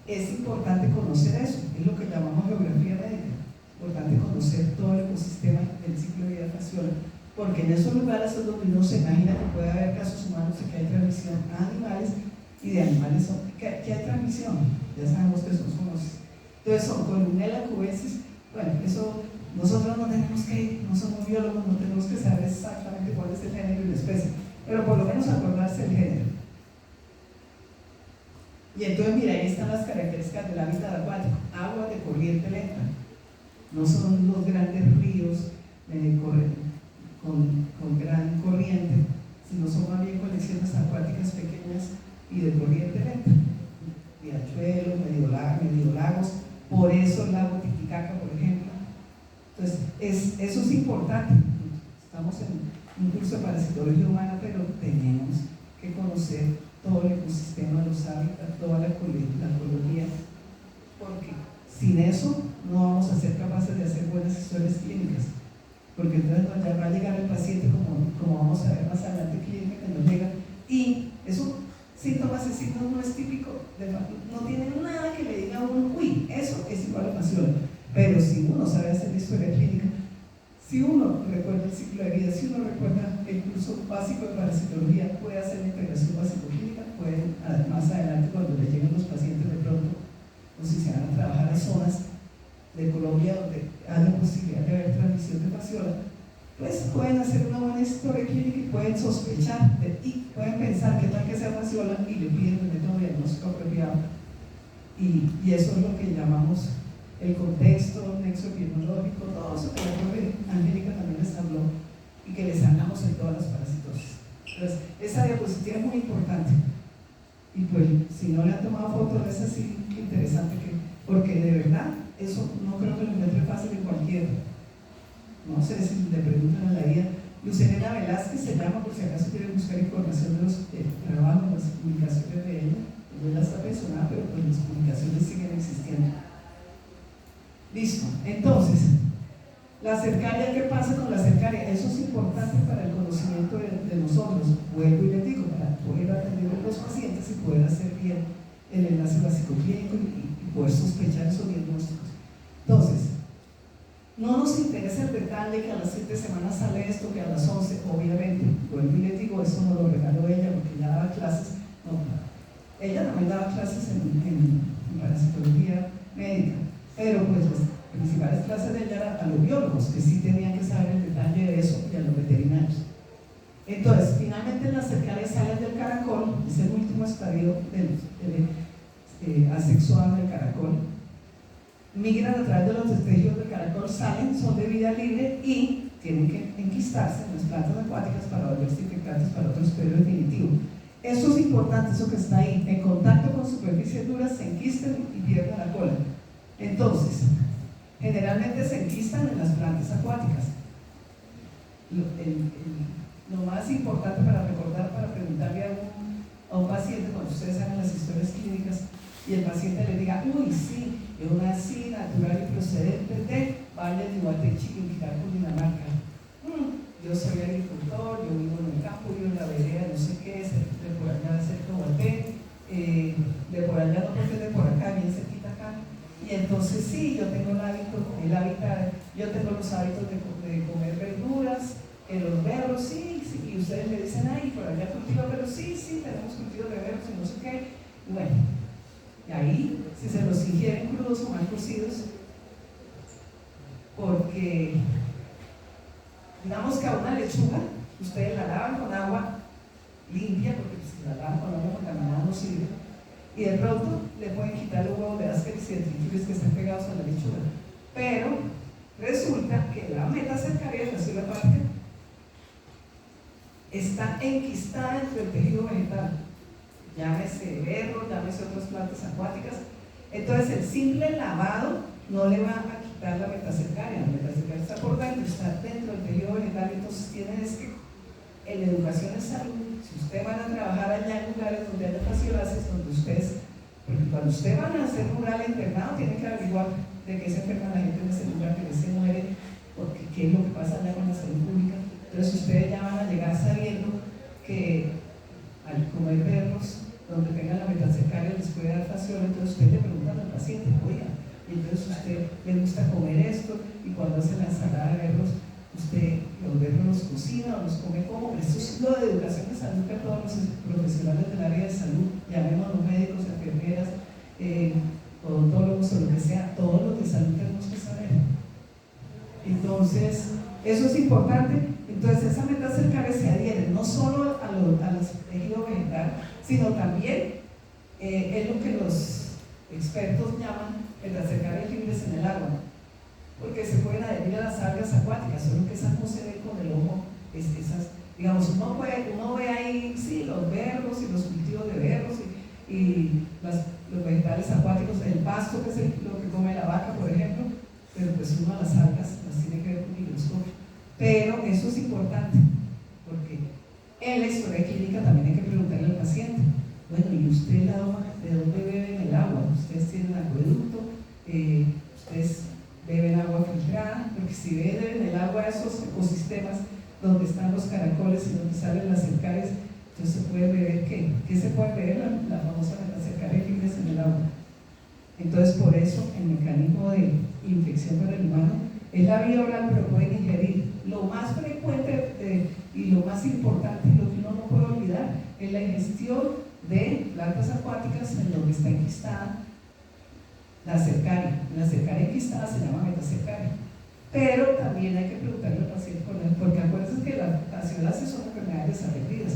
es importante conocer eso, es lo que llamamos geografía médica. Es importante conocer todo el ecosistema del ciclo de vida de fasciola, porque en esos lugares es donde uno se imagina que puede haber casos humanos y que hay transmisión a animales, y de animales que hay transmisión, ya sabemos que son zoonosis. Entonces son Columella cubensis. Bueno, eso nosotros no somos biólogos, no tenemos que saber exactamente cuál es el género y la especie, pero por lo menos acordarse del género. Y entonces, mira, ahí están las características del hábitat acuático: agua de corriente lenta, no son los grandes ríos con gran corriente, sino son más bien colecciones acuáticas pequeñas y de corriente lenta, riachuelos, medio lagos. Por eso el lago Titicaca, por ejemplo. Entonces, eso es importante. Estamos en un curso de parasitología humana, pero tenemos que conocer todo el ecosistema, los hábitats, toda la ecología, porque sin eso no vamos a ser capaces de hacer buenas historias clínicas, porque entonces ya va a llegar el paciente, como vamos a ver más adelante, clínica que nos llega, y esos síntomas y signos no es típico, no tiene nada que le diga a uno, uy, eso es igual a fasciola. Pero si uno sabe hacer la historia clínica, si uno recuerda el ciclo de vida, si uno recuerda el curso básico de parasitología, puede hacer la integración básico-clínica, puede más adelante, cuando le lleguen los pacientes de pronto, o si se van a trabajar a zonas de Colombia donde haya posibilidad de haber transmisión de fasciola, pues pueden hacer una buena historia clínica y pueden sospechar y pueden pensar que tal que sea fasciola y le piden el método diagnóstico apropiado. Y eso es lo que llamamos el contexto, el nexo epidemiológico, todo eso que la profe Angélica también les habló y que les hablamos en todas las parasitosis. Entonces, esa diapositiva es muy importante. Y pues, si no le han tomado fotos, es así interesante, porque de verdad, eso no creo que lo encuentre fácil en cualquiera. No sé si le preguntan a la guía. Lucelena Velázquez se llama, por si acaso quieren buscar información de los trabajos, las publicaciones de ella. Ella está pensionada, pero pues las publicaciones siguen existiendo. Listo. Entonces, la cercaria, ¿qué pasa con la cercaria? Eso es importante para el conocimiento de nosotros. Vuelvo y les digo, para poder atender a los pacientes y poder hacer bien el enlace básico clínico y poder sospechar esos diagnósticos. Entonces, no nos interesa el detalle que a las 7 semanas sale esto, que a las 11, obviamente. Vuelvo y les digo, eso no lo regaló ella porque ella daba clases. No, ella también daba clases en parasitología médica, pero pues las principales clases de ella eran a los biólogos, que sí tenían que saber el detalle de eso, y a los veterinarios. Entonces, finalmente en las cercarias salen del caracol, es el último estadio asexuado del caracol, migran a través de los tejidos del caracol, salen, son de vida libre y tienen que enquistarse en las plantas acuáticas para volverse infectantes para otro periodo definitivo. Eso es importante, eso que está ahí, en contacto con superficies duras se enquistan y pierden la cola. Entonces, generalmente se enquistan en las plantas acuáticas. Lo más importante para recordar, para preguntarle a un paciente, cuando ustedes hagan las historias clínicas y el paciente le diga, uy, sí, es una así natural y procedente de Valle de Iguatechi, Chiquinquirá, Cundinamarca. Yo soy agricultor, yo vivo en el campo, vivo en la vereda, no sé qué, de por allá cerca de Guaté, de por allá no, porque de por acá, bien cerquita acá. Y entonces sí, yo tengo el hábitat, yo tengo los hábitos de comer verduras, los berros, sí, y ustedes le dicen, ay, por allá cultiva, pero sí, tenemos cultivo de berros y no sé qué. Bueno, y ahí, si se los ingieren crudos o mal cocidos, porque digamos que a una lechuga, ustedes la lavan con agua limpia, porque si la lavan con agua contaminada no sirve, y de pronto le pueden quitar los huevos de Ascaris y de triquiles que están pegados a la lechuga. Pero resulta que la metacercaria de la célula parca está enquistada entre el tejido vegetal, llámese berro, llámese otras plantas acuáticas. Entonces el simple lavado no le va a quitar la metacercaria. La metacercaria está por dentro, está dentro del tejido vegetal. Entonces tienen que, en educación en salud, si ustedes van a trabajar allá en lugares donde haya fasciolasis, donde ustedes, porque cuando ustedes van a hacer rural internado, tienen que averiguar de qué se enferma la gente en ese lugar, que se muere, porque qué es lo que pasa allá con la salud pública. Entonces ustedes ya van a llegar sabiendo que al comer berros donde tengan la metacercaria les puede dar fasciola. Entonces ustedes le preguntan al paciente, oiga, y entonces usted le gusta comer esto, y cuando hace la ensalada de berros, usted los berros los cocina o los come como. Esto es lo de educación de salud que todos los profesionales del área de salud, llamemos los médicos, enfermeras, odontólogos o lo que sea, todos los de salud tenemos que saber. Entonces, eso es importante. Entonces esa metacercaria se adhiere no solo a los tejidos vegetales, sino también es lo que los expertos llaman metacercarias libres en el agua, porque se pueden adherir a las algas acuáticas, solo que esas no se ven con el ojo. Digamos, uno ve ahí, sí, los berros y los cultivos de berros y los vegetales acuáticos, el pasto, que es lo que come la vaca, por ejemplo, pero pues uno a las algas las tiene que ver con microscopio. Pero eso es importante, porque en la historia clínica también hay que preguntarle al paciente, bueno, ¿y usted de dónde beben el agua? ¿Ustedes tienen acueducto? ¿Ustedes beben agua filtrada? Porque si beben el agua de esos ecosistemas donde están los caracoles y donde salen las cercarias, entonces se puede beber ¿qué? ¿Qué se puede beber? La famosa metacercaria libres en el agua. Entonces, por eso el mecanismo de infección para el humano es la vía oral, pero pueden ingerir. Lo más frecuente y lo más importante y lo que uno no puede olvidar es la ingestión de plantas acuáticas en donde está enquistada la cercaria. La cercaria enquistada se llama metacercaria. Pero también hay que preguntarle al paciente, porque acuérdense que las ciudades son enfermedades desatendidas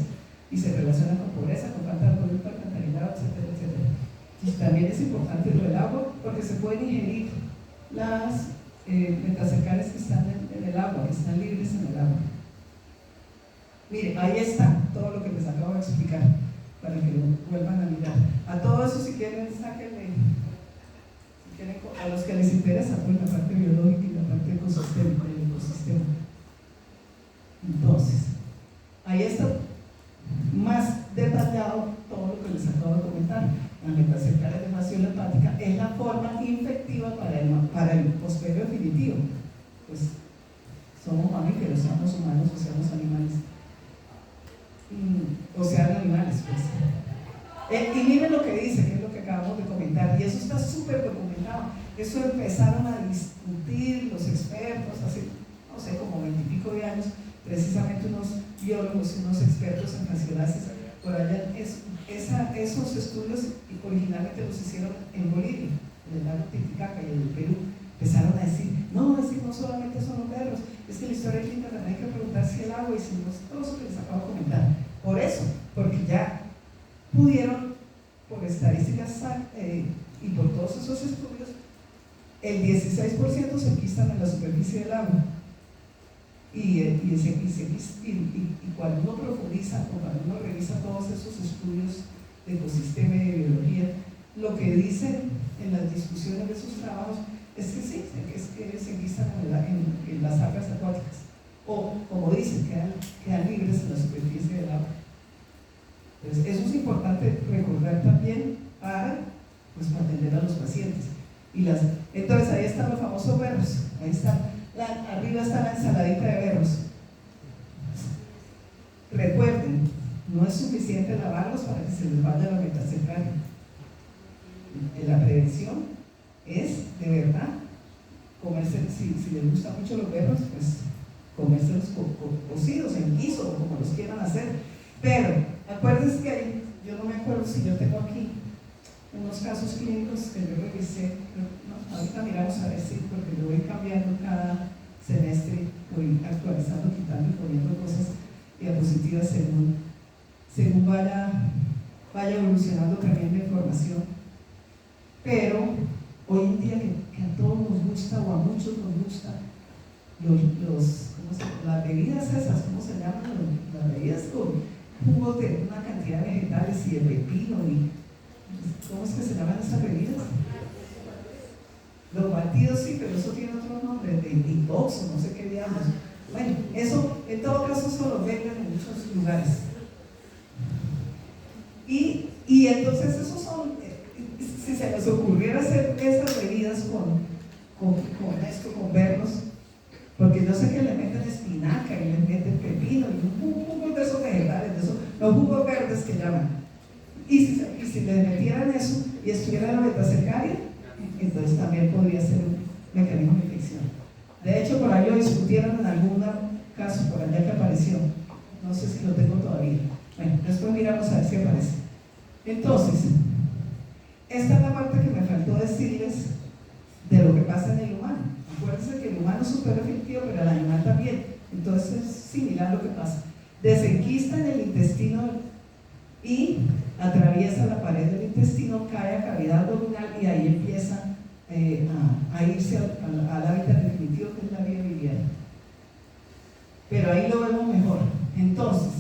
y se relacionan con pobreza, con falta de producto alcantarillado, etcétera, etcétera. Y también es importante lo del agua, porque se pueden ingerir las metacercarias que están en el agua, que están libres en el agua. Mire, ahí está todo lo que les acabo de explicar, para que lo vuelvan a mirar. A todo eso, si quieren, sáquenle. A los que les interesa, pues la parte biológica y la parte ecosistémica, el ecosistema. Entonces, ahí está más detallado todo lo que les acabo de comentar. La metacercaria de evasión hepática es la forma infectiva para el posterior definitivo. Pues somos mamíferos, seamos humanos o seamos animales. O sean animales, pues. Y miren lo que dice, que es lo que acabamos de comentar, y eso está súper documentado. Eso empezaron a discutir los expertos hace, no sé, como 20 y pico de años, precisamente unos biólogos y unos expertos en fasciolasis por allá. Esos estudios originalmente los hicieron en Bolivia, en el lago Titicaca y en el Perú. Empezaron a decir, no, es que no solamente son los perros, es que la historia clínica también hay que preguntar si el agua y si no, todo eso que les acabo de comentar. Por eso, porque ya pudieron, por estadísticas y por todos esos estudios, el 16% se enquistan en la superficie del agua. Y cuando uno profundiza o cuando uno revisa todos esos estudios de ecosistema y de biología, lo que dicen en las discusiones de esos trabajos es que sí, es que se enquistan en las algas acuáticas. O, como dicen, quedan libres en la superficie del agua. Entonces, eso es importante recordar también para atender a los pacientes. Entonces, ahí están los famosos berros. Ahí está, arriba está la ensaladita de berros. Recuerden, no es suficiente lavarlos para que se les vaya la metacercaria. La prevención es, de verdad, comerse, si les gustan mucho los berros, pues comérselos cocidos, en guiso, o como los quieran hacer. Pero acuérdense que yo no me acuerdo si yo tengo aquí unos casos clínicos que yo revisé. No, ahorita miramos a ver si, porque lo voy cambiando cada semestre, voy actualizando, quitando y poniendo cosas diapositivas según vaya evolucionando también la información. Pero hoy en día que a todos nos gusta, o a muchos nos gusta, las bebidas esas, ¿cómo se llaman? Las bebidas con jugos de una cantidad de vegetales y de pepino y ¿cómo es que se llaman esas bebidas? Los batidos, sí, pero eso tiene otro nombre, de detox o no sé qué digamos. Bueno, eso en todo caso solo venden en muchos lugares. Y entonces esos son, si se les ocurriera hacer esas bebidas con berros, porque yo sé que le meten espinaca y le meten pepino y un jugo de esos vegetales, los jugos verdes que llaman. Y si le metieran eso y estuviera la metacercaria, entonces también podría ser un mecanismo de infección. De hecho, por ahí lo discutieron en algún caso por allá que apareció. No sé si lo tengo todavía. Bueno, después miramos a ver si aparece. Entonces, esta es la parte que me faltó decirles de lo que pasa en el humano. Acuérdense que el humano es súper efectivo, pero el animal también. Entonces es similar lo que pasa. Desenquista en el intestino y atraviesa la pared del intestino, cae a cavidad abdominal y ahí empieza a irse al hábitat definitivo, que es la vía biliar. Pero ahí lo vemos mejor. Entonces,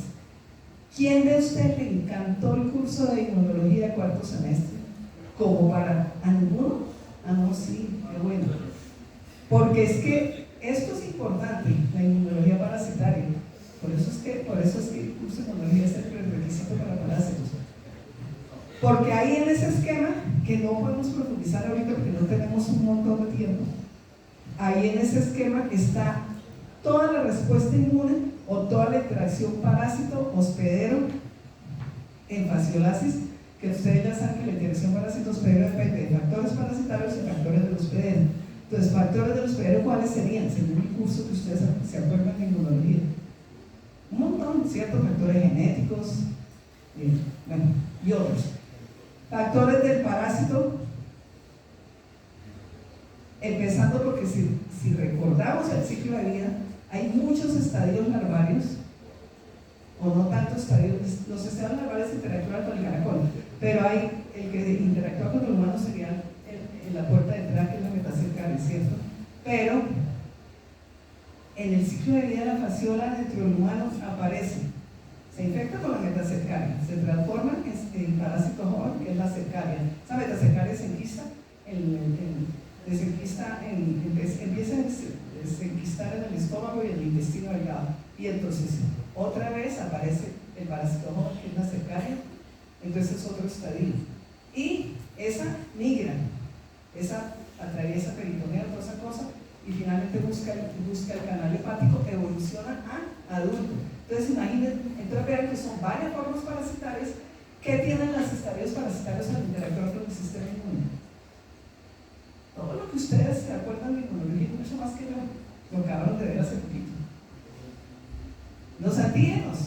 ¿quién de ustedes le encantó el curso de inmunología de cuarto semestre? ¿Como para a ninguno? Ah, no, sí, qué bueno. Porque es que esto es importante, la inmunología parasitaria. Por eso es que el curso de inmunología es el prerequisito para parásitos. Porque ahí en ese esquema, que no podemos profundizar ahorita porque no tenemos un montón de tiempo, ahí en ese esquema está toda la respuesta inmune o toda la interacción parásito-hospedero en fasciolasis, que ustedes ya saben que la interacción parásito-hospedero depende de factores parasitarios y factores del hospedero. Entonces, factores del hospedero, ¿cuáles serían? Según el curso que ustedes se acuerdan de inmunología. Un montón, ciertos factores genéticos, bueno, y otros. Factores del parásito, empezando porque si recordamos el ciclo de vida, hay muchos estadios larvarios, o no tantos estadios. Los estadios larvarios interactúan con el caracol, pero hay el que interactúa con el humano sería la puerta de entrada, que es la metacercaria, ¿cierto? Pero en el ciclo de vida de la fasciola dentro del humano aparece, se infecta con la metacercaria, se transforma en parásito joven, que es la cercaria. Esa metacercaria se enquista, empieza a desenquistar en el estómago y en el intestino delgado. Y entonces otra vez aparece el parásito joven, que es la cercaria. Entonces es otro estadio. Y esa migra, esa atraviesa peritoneo, toda esa cosa, y finalmente busca el canal hepático, evoluciona a adulto. Entonces imaginen, entonces vean que son varias formas parasitarias que tienen los estadios parasitarios al interactuar con el sistema inmune. Todo lo que ustedes se acuerdan de inmunología, mucho más que yo, lo acabaron de ver hace poquito. Los antígenos,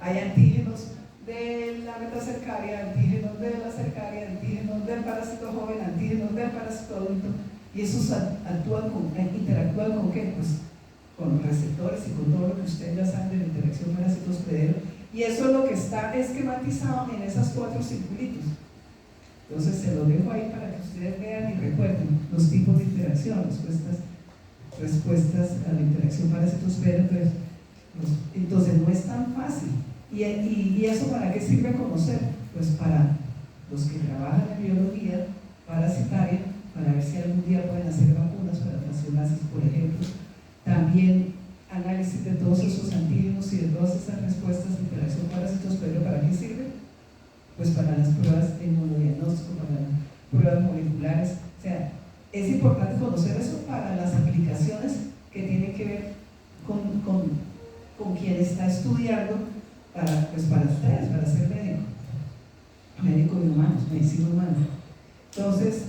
hay antígenos de la metacercaria, antígenos de la cercaria, antígenos del parásito joven, antígenos del parásito adulto, y esos interactúan con ¿qué? Pues con receptores y con todo lo que ustedes ya saben de la interacción parásito-hospedero, y eso es lo que está esquematizado en esas 4 circulitos. Entonces se los dejo ahí para que ustedes vean y recuerden los tipos de interacción, respuestas a la interacción parásito-hospedero. Entonces no es tan fácil. ¿Y eso para qué sirve conocer? Pues para los que trabajan en biología parasitaria, para ver si algún día pueden hacer vacunas para fasciolasis, por ejemplo. También análisis de todos esos antígenos y de todas esas respuestas de interacción parásito-hospedero. ¿Para qué sirve? Pues para las pruebas de inmunodiagnóstico, para las pruebas moleculares. O sea, es importante conocer eso para las aplicaciones que tienen que ver con quien está estudiando para ustedes, para ser médico de humanos, medicina humana. Entonces,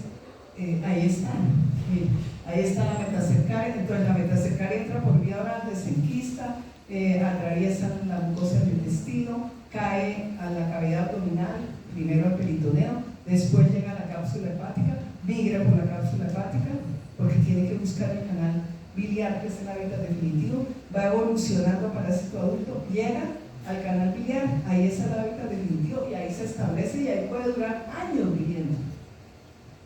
ahí está la metacercaria. Entonces la metacercaria entra por vía oral, desenquista, atraviesa la mucosa del intestino, cae a la cavidad abdominal, primero al peritoneo, después llega a la cápsula hepática, migra por la cápsula hepática, porque tiene que buscar el canal biliar, que es el hábitat definitivo, va evolucionando a parásito adulto, llega al canal biliar, ahí es el hábitat definitivo y ahí se establece y ahí puede durar años viviendo.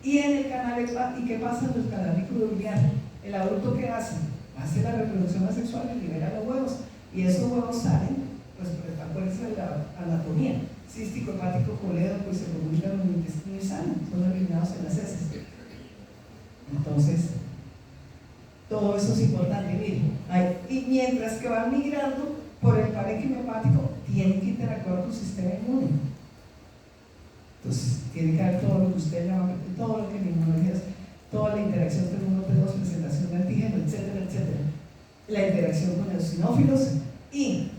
Y en el canal hepático, ¿y qué pasa en el canal biliar? El adulto, ¿qué hace? Hace la reproducción asexual y libera los huevos, y esos huevos salen, pues acuérdense de la anatomía, cístico, hepático, colédoco, pues se comunican en el intestino y salen, son eliminados en las heces. Entonces, todo eso es importante, miren. Y mientras que van migrando por el parénquima hepático, tienen que interactuar con el sistema inmune. Entonces, tiene que haber todo lo que usted llama, todo lo que en inmunología es, toda la interacción del 1, P2, presentación de antígeno, etcétera, etcétera. La interacción con los eosinófilos y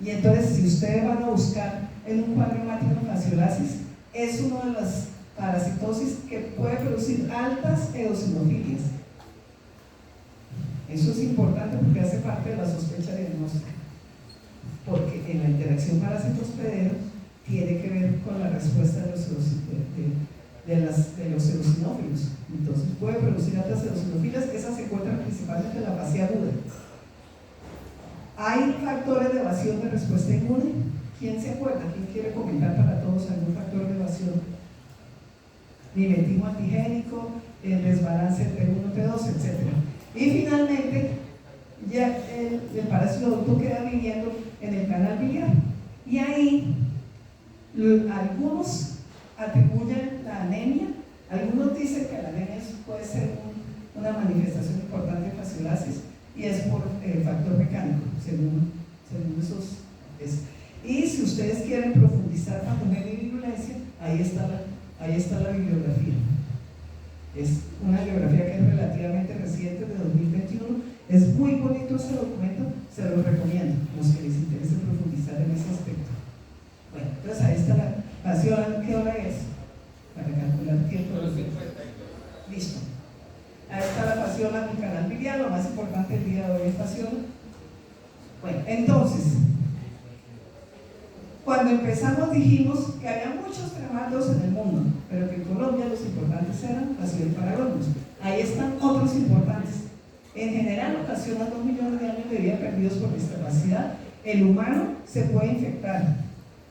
entonces, si ustedes van a buscar en un cuadro hemático en fasciolasis, es una de las parasitosis que puede producir altas eosinofilias. Eso es importante porque hace parte de la sospecha diagnóstica, porque en la interacción parásito-hospedero tiene que ver con la respuesta de los eosinófilos. Entonces puede producir altas eosinofilias, esas se encuentran principalmente en la fase aguda. Hay factores de evasión de respuesta inmune ¿Quién se acuerda? ¿Quién quiere comentar para todos algún factor de evasión? Mimetismo antigénico, el desbalance T1, T2, etc. Y finalmente, ya el parásito adulto queda viviendo en el canal biliar. Y ahí, algunos atribuyen la anemia, algunos dicen que la anemia puede ser una manifestación importante de fasciolasis y es por factor mecánico, según esos. Y si ustedes quieren profundizar patogenia y virulencia, ahí está la bibliografía. Es una bibliografía que es relativamente reciente, de 2021. Es muy bonito ese documento, se lo recomiendo a los que les interese profundizar en ese aspecto. Bueno, entonces ahí está la pasión. ¿Qué hora es? Para calcular el tiempo. Listo. Ahí está la fasciola del canal biliar, lo más importante del día de hoy es fasciola. Bueno, entonces, cuando empezamos dijimos que había muchos trematos en el mundo, pero que en Colombia los importantes eran fasciola y paragónicos. Ahí están otros importantes. En general ocasionan 2 millones de años de vida perdidos por discapacidad. El humano se puede infectar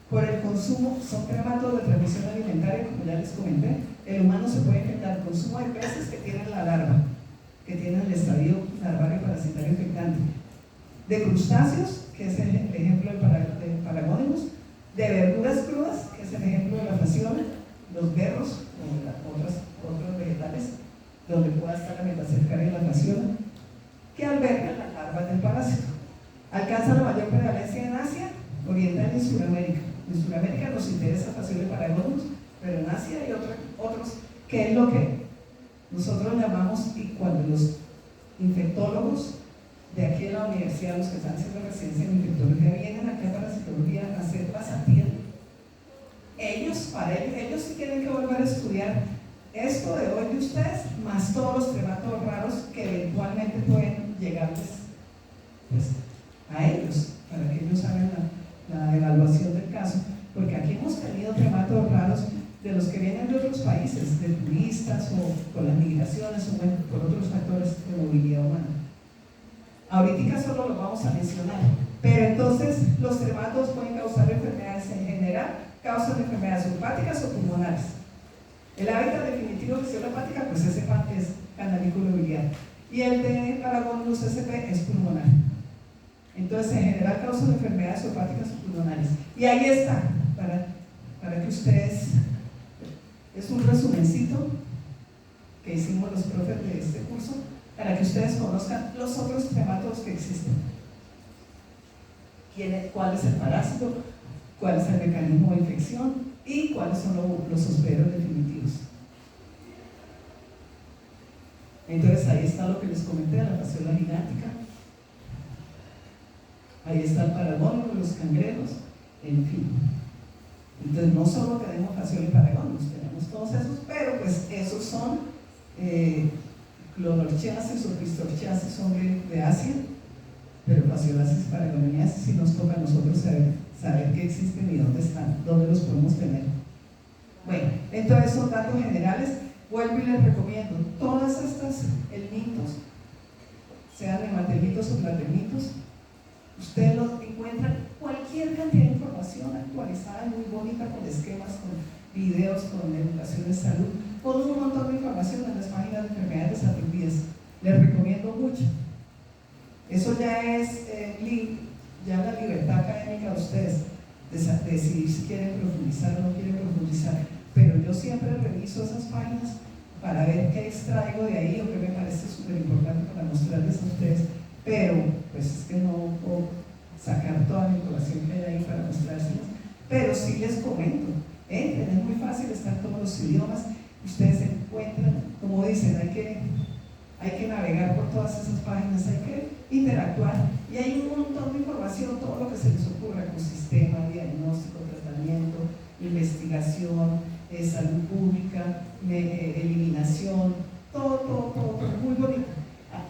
por el consumo, son trematos de transmisión alimentaria, como ya les comenté. El humano se puede infectar por consumo de peces que tienen la larva, que tienen el estadio larvario parasitario infectante, de crustáceos, que es el ejemplo de paragónicos, de verduras crudas, que es el ejemplo de la fasciola, los berros o otros vegetales, donde pueda estar la metacercaria y la fasciola, que albergan las larvas del parásito. Alcanza la mayor prevalencia en Asia, Oriental y en Sudamérica. En Sudamérica nos interesa fasciola y paragónicos, pero en Asia hay otros, que es lo que nosotros llamamos, y cuando los infectólogos de aquí en la universidad, los que están haciendo residencia en infectología, vienen acá para parasitología a hacer pasantía, ellos sí tienen que volver a estudiar esto de hoy de ustedes, más todos los trematos raros que eventualmente pueden llegarles pues, a ellos, para que ellos hagan la evaluación del caso, porque aquí hemos tenido trematos raros de los que vienen de otros países, de turistas o por las migraciones o bueno, por otros factores de movilidad humana. Ahorita solo los vamos a mencionar, pero entonces los trematos pueden causar enfermedades en general, causan enfermedades hepáticas o pulmonares. El hábitat definitivo de fasciola hepática, pues ese es canalículo biliar, y el de Paragónicos SP es pulmonar. Entonces, en general causan enfermedades hepáticas o pulmonares. Y ahí está, para que ustedes, es un resumencito que hicimos los profes de este curso, para que ustedes conozcan los otros trematos que existen. ¿Cuál es el parásito? ¿Cuál es el mecanismo de infección? ¿Y cuáles son los hospederos definitivos? Entonces ahí está lo que les comenté, la fasciola gigantica. Ahí está el paragónico, los cangrejos, en fin. Entonces no solo tenemos fasciola y paragónicos, tenemos todos esos, pero pues esos son clonorchiasis o pistorchiasis son de Asia, pero fasciolasis y paragoniasis sí nos toca a nosotros saber que existen y dónde están, dónde los podemos tener. Bueno, entonces son datos generales. Vuelvo y les recomiendo todas estas helmintos, sean hematelmitos o platelmitos, ustedes los encuentran cualquier cantidad de información actualizada, muy bonita, con esquemas, con videos, con educación en salud, con un montón de información en las páginas de enfermedades desatendidas. Les recomiendo mucho. Eso ya es ya la libertad académica de ustedes de decidir si quieren profundizar o no quieren profundizar, pero yo siempre reviso esas páginas para ver qué extraigo de ahí o qué me parece súper importante para mostrarles a ustedes, pero pues es que no puedo sacar toda la información que hay ahí para mostrárselas, pero sí les comento, es muy fácil, están todos los idiomas, ustedes se encuentran, como dicen, hay que navegar por todas esas páginas, hay que interactuar y hay un montón de información, todo lo que se les ocurra, ecosistema, diagnóstico, tratamiento, investigación, salud pública, eliminación, todo, muy bonito.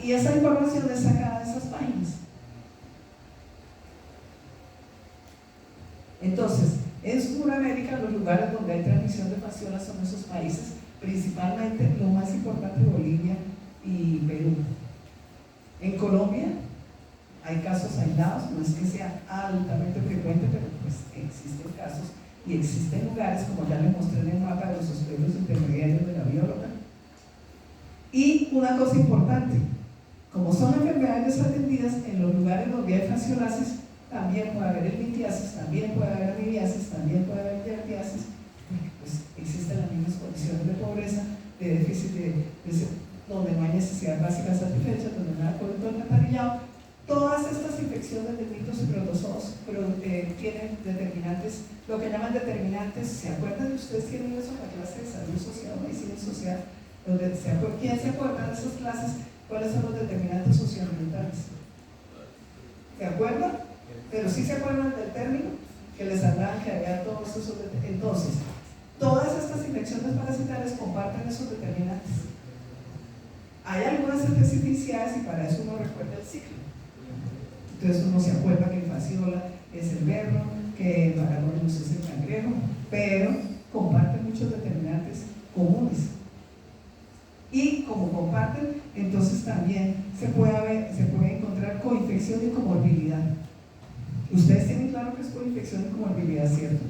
Y esa información es sacada de esas páginas. Entonces, en Sudamérica, los lugares donde hay transmisión de fasciola son esos países, principalmente lo más importante, Bolivia y Perú. En Colombia hay casos aislados, no es que sea altamente frecuente, pero pues existen casos y existen lugares, como ya les mostré en el mapa de los hospitales intermediarios de la bióloga. Y una cosa importante, como son enfermedades desatendidas, en los lugares donde hay fasciolasis también puede haber litiasis, también puede haber amibiasis, también puede haber giardiasis, porque pues existen las mismas condiciones de pobreza, de déficit donde no hay necesidad básica satisfecha, donde no hay acuerdo alcantarillado. Todas estas infecciones de mitos y protozoos tienen determinantes, lo que llaman determinantes. ¿Se acuerdan? Ustedes tienen eso en la clase de salud social, medicina social, donde ¿quién se acuerda de esas clases? ¿Cuáles son los determinantes socioambientales? ¿Se acuerdan? Pero sí se acuerdan del término que les hablaban, que había todos esos determinantes. Entonces, todas estas infecciones parasitarias comparten esos determinantes. Hay algunas especificidades y para eso uno recuerda el ciclo. Entonces uno se acuerda que el fasciola es el berro, que el paragonus es el cangrejo, pero comparten muchos determinantes comunes. Y como comparten, entonces también se puede encontrar coinfección y comorbilidad. Ustedes tienen claro que es coinfección y comorbilidad, ¿cierto?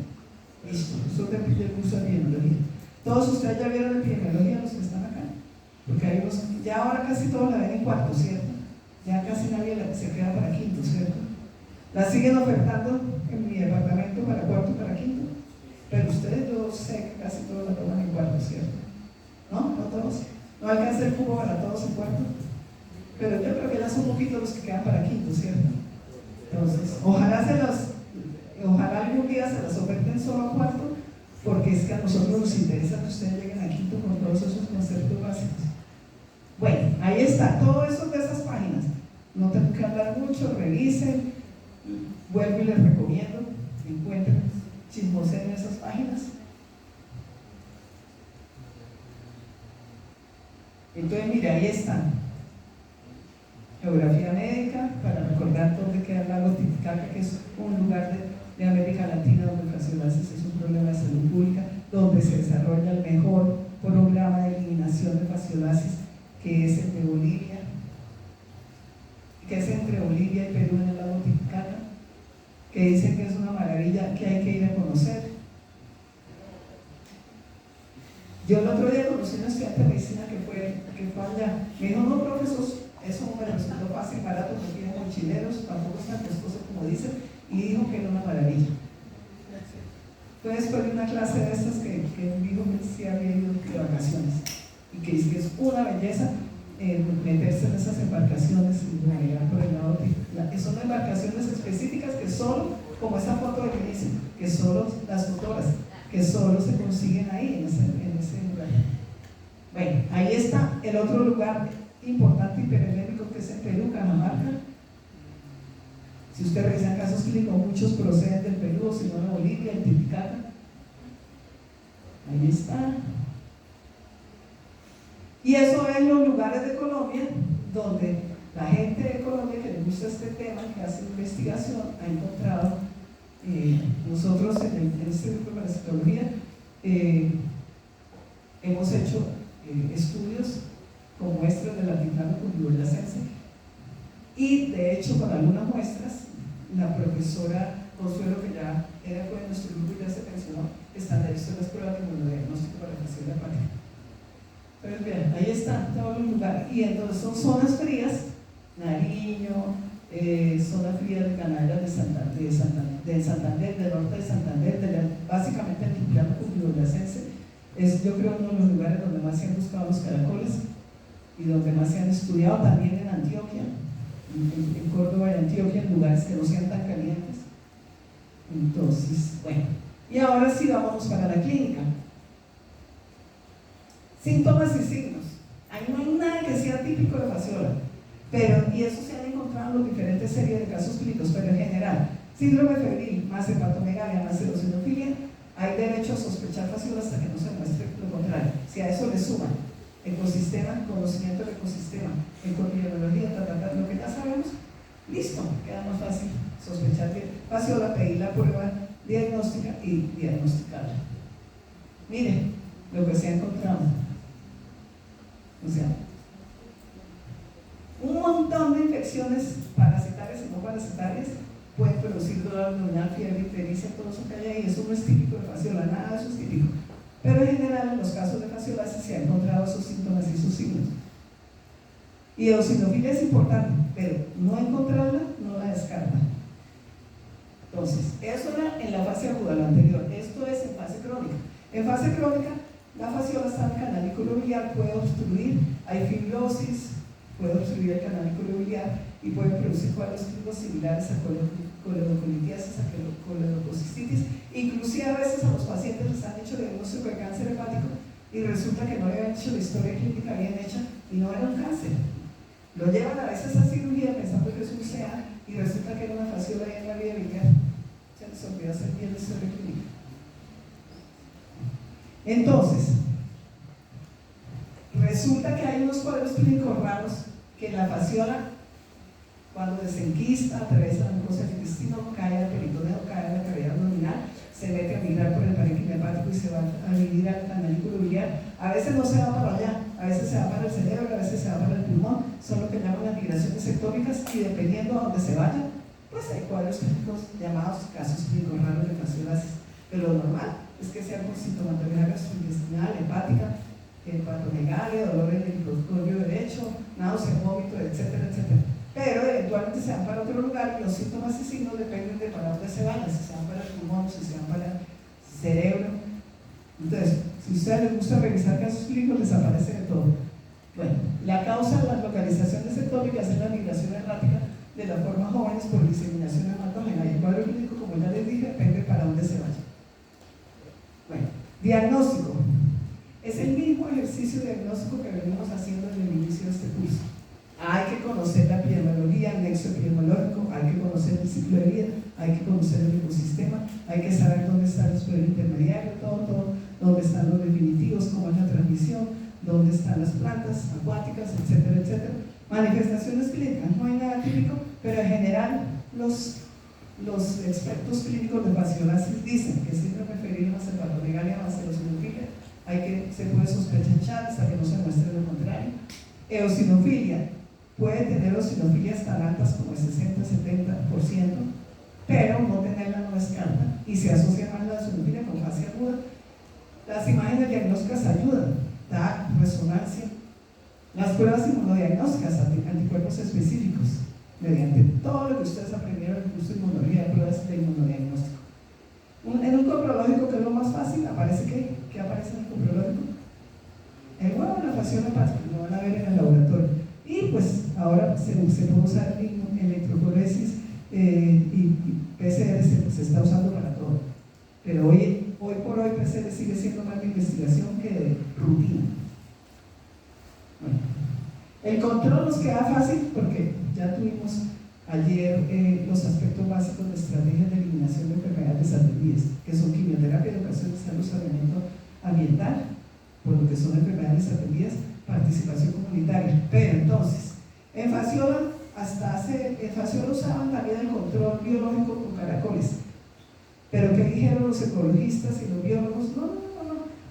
Listo, eso es del curso de epidemiología. Todos ustedes ya vieron epidemiología, los que están acá, porque hay unos, ya ahora casi todos la ven en cuarto, ¿cierto? Ya casi nadie se queda para quinto, ¿cierto? La siguen ofertando en mi departamento para cuarto y para quinto, pero ustedes yo sé que casi todos la toman en cuarto, ¿cierto? ¿No? ¿No todos? ¿No alcanza el cubo para todos en cuarto? Pero yo creo que ya son poquitos los que quedan para quinto, ¿cierto? Entonces, ojalá algún día se las oferten solo a cuarto, porque es que a nosotros nos interesa que ustedes lleguen a quinto con todos esos conceptos básicos. Bueno, ahí está, todo eso de esas páginas. No tengo que hablar mucho, revisen, vuelvo y les recomiendo, encuentren, chismosen en esas páginas. Entonces, mire, ahí están. Geografía médica, para recordar dónde queda el lago Titicaca, que es un lugar de América Latina donde el fasciolasis es un problema de salud pública, donde se desarrolla el mejor programa de eliminación de fasciolasis, que es el de Bolivia, que es entre Bolivia y Perú en el lago Titicaca, que dicen que es una maravilla que hay que ir a conocer. Yo el otro día conocí a un estudiante de medicina que fue allá. Me dijo, no, profesor, eso me resultó fácil, barato, no tiene mochileros, tampoco es tan costoso como dicen, y dijo que era una maravilla. Fue después de una clase de estas que dijo que sí había ido de vacaciones, y que dice que es una belleza meterse en esas embarcaciones y navegar por el lado que son embarcaciones específicas que solo, como esa foto de que dice, que solo las motoras, que solo se consiguen ahí en ese lugar. Bueno, ahí está el otro lugar importante y perendémico, que es en Perú, Cajamarca. Si ustedes revisan casos clínicos, muchos proceden del Perú, o si no de Bolivia, el Titicaca. Ahí está. Y eso es los lugares de Colombia donde la gente de Colombia que le gusta este tema, que hace investigación, ha encontrado. Nosotros en este grupo de parasitología hemos hecho estudios con muestras del altiplano cundiboyacense, y de hecho con algunas muestras la profesora Consuelo, que ya fue de nuestro grupo y ya se mencionó, estandarizó las pruebas de inmunodiagnóstico para la infección hepática. Entonces vean, ahí están todos los lugares, y entonces son zonas frías, Nariño, zona fría de Canales de Santander, del norte de Santander, básicamente el altiplano cundiboyacense es, yo creo, uno de los lugares donde más se han buscado los caracoles y donde más se han estudiado. También en Antioquia, en Córdoba y Antioquia, en lugares que no sean tan calientes. Entonces, bueno, y ahora sí vámonos para la clínica. Síntomas y signos. Ahí no hay nada que sea típico de fasciola, y eso se han encontrado en las diferentes series de casos clínicos, pero en general, síndrome febril, más hepatomegalia, más eosinofilia, hay derecho a sospechar fasciola hasta que no se muestre lo contrario. Si a eso le suman ecosistema, conocimiento del ecosistema, epidemiología, lo que ya sabemos, listo, queda más fácil sospechar que fasciola, pedir la prueba diagnóstica y diagnosticarla. Miren lo que se ha encontrado. O sea, un montón de infecciones parasitarias y no parasitarias pueden producir dolor abdominal, fiebre, ictericia, todo eso que hay ahí. Eso no es típico de fasciola, nada de eso es típico. Pero en general, en los casos de fasciolasis se han encontrado esos síntomas y esos signos. Y eosinofilia es importante, pero no encontrarla no la descarta. Entonces, eso era en la fase aguda, lo anterior. Esto es en fase crónica. En fase crónica, la fasciola está en el canal biliar, puede obstruir, hay fibrosis, puede obstruir el canal biliar y puede producir cuadros clínicos similares a coledocolitiasis, a coledococistitis. Inclusive a veces a los pacientes les han hecho diagnóstico de cáncer hepático y resulta que no le habían hecho la historia clínica bien hecha y no era un cáncer. Lo llevan a veces a cirugía pensando que es un CA y resulta que era una fasciola en la vía biliar. Se les olvidó hacer bien la historia clínica. Entonces, resulta que hay unos cuadros clínicos raros que la fasciola, cuando desenquista, atraviesa la mucosa del intestino, cae al peritoneo, cae a la cavidad abdominal, se mete a migrar por el parénquima hepático y se va a dividir al canalículo biliar. A veces no se va para allá, a veces se va para el cerebro, a veces se va para el pulmón, son lo que llaman las migraciones ectópicas, y dependiendo a donde se vaya, pues hay cuadros clínicos llamados casos clínicos raros de fasciolasis. Pero lo normal es que sea con sintomatología gastrointestinal, hepática, hepatomegalia, dolor en el microscopio derecho, náusea, vómito, etcétera, etcétera. Pero eventualmente se van para otro lugar y los síntomas y signos dependen de para dónde se vayan, si se van para el pulmón, si se van para el cerebro. Entonces, si a ustedes les gusta revisar casos clínicos, les aparece de todo. Bueno, la causa de las localizaciones ectópicas es la migración errática de las formas jóvenes por diseminación hematógena, y el cuadro clínico, como ya les dije, depende para dónde se vaya. Bueno, diagnóstico. Es el mismo ejercicio diagnóstico que venimos haciendo desde el inicio de este curso. Hay que conocer la epidemiología, el nexo epidemiológico, hay que conocer el ciclo de vida, hay que conocer el ecosistema, hay que saber dónde está el suelo intermediario, todo, dónde están los definitivos, cómo es la transmisión, dónde están las plantas acuáticas, etcétera, etcétera. Manifestaciones clínicas, no hay nada típico, pero en general los expertos clínicos de fasciolasis dicen que síndrome febril más hepatomegalia más eosinofilia se puede sospechar hasta que no se muestre lo contrario. Eosinofilia puede tener eosinofilias tan altas como el 60-70%, pero no tenerla no descarta, y se asocia más la eosinofilia con fase aguda. Las imágenes diagnósticas ayudan, da resonancia. Las pruebas inmunodiagnósticas, anticuerpos específicos, mediante todo lo que ustedes aprendieron en el curso de inmunología, de pruebas de inmunodiagnóstico. En un coprológico, que es lo más fácil, aparece ¿qué aparece en el coprológico? El huevo de la fasciola hepática, lo van a ver en el laboratorio. Y pues ahora se puede usar electroforesis y PCR se está usando para todo. Pero hoy por hoy PCR sigue siendo más de investigación que de rutina. Bueno, el control nos queda fácil porque ya tuvimos ayer los aspectos básicos de estrategias de eliminación de enfermedades desatendidas, que son quimioterapia, educación de salud, saneamiento ambiental, por lo que son enfermedades desatendidas, participación comunitaria. Pero entonces, en fasciola, en fasciola usaban también el control biológico con caracoles. Pero ¿qué dijeron los ecologistas y los biólogos? No,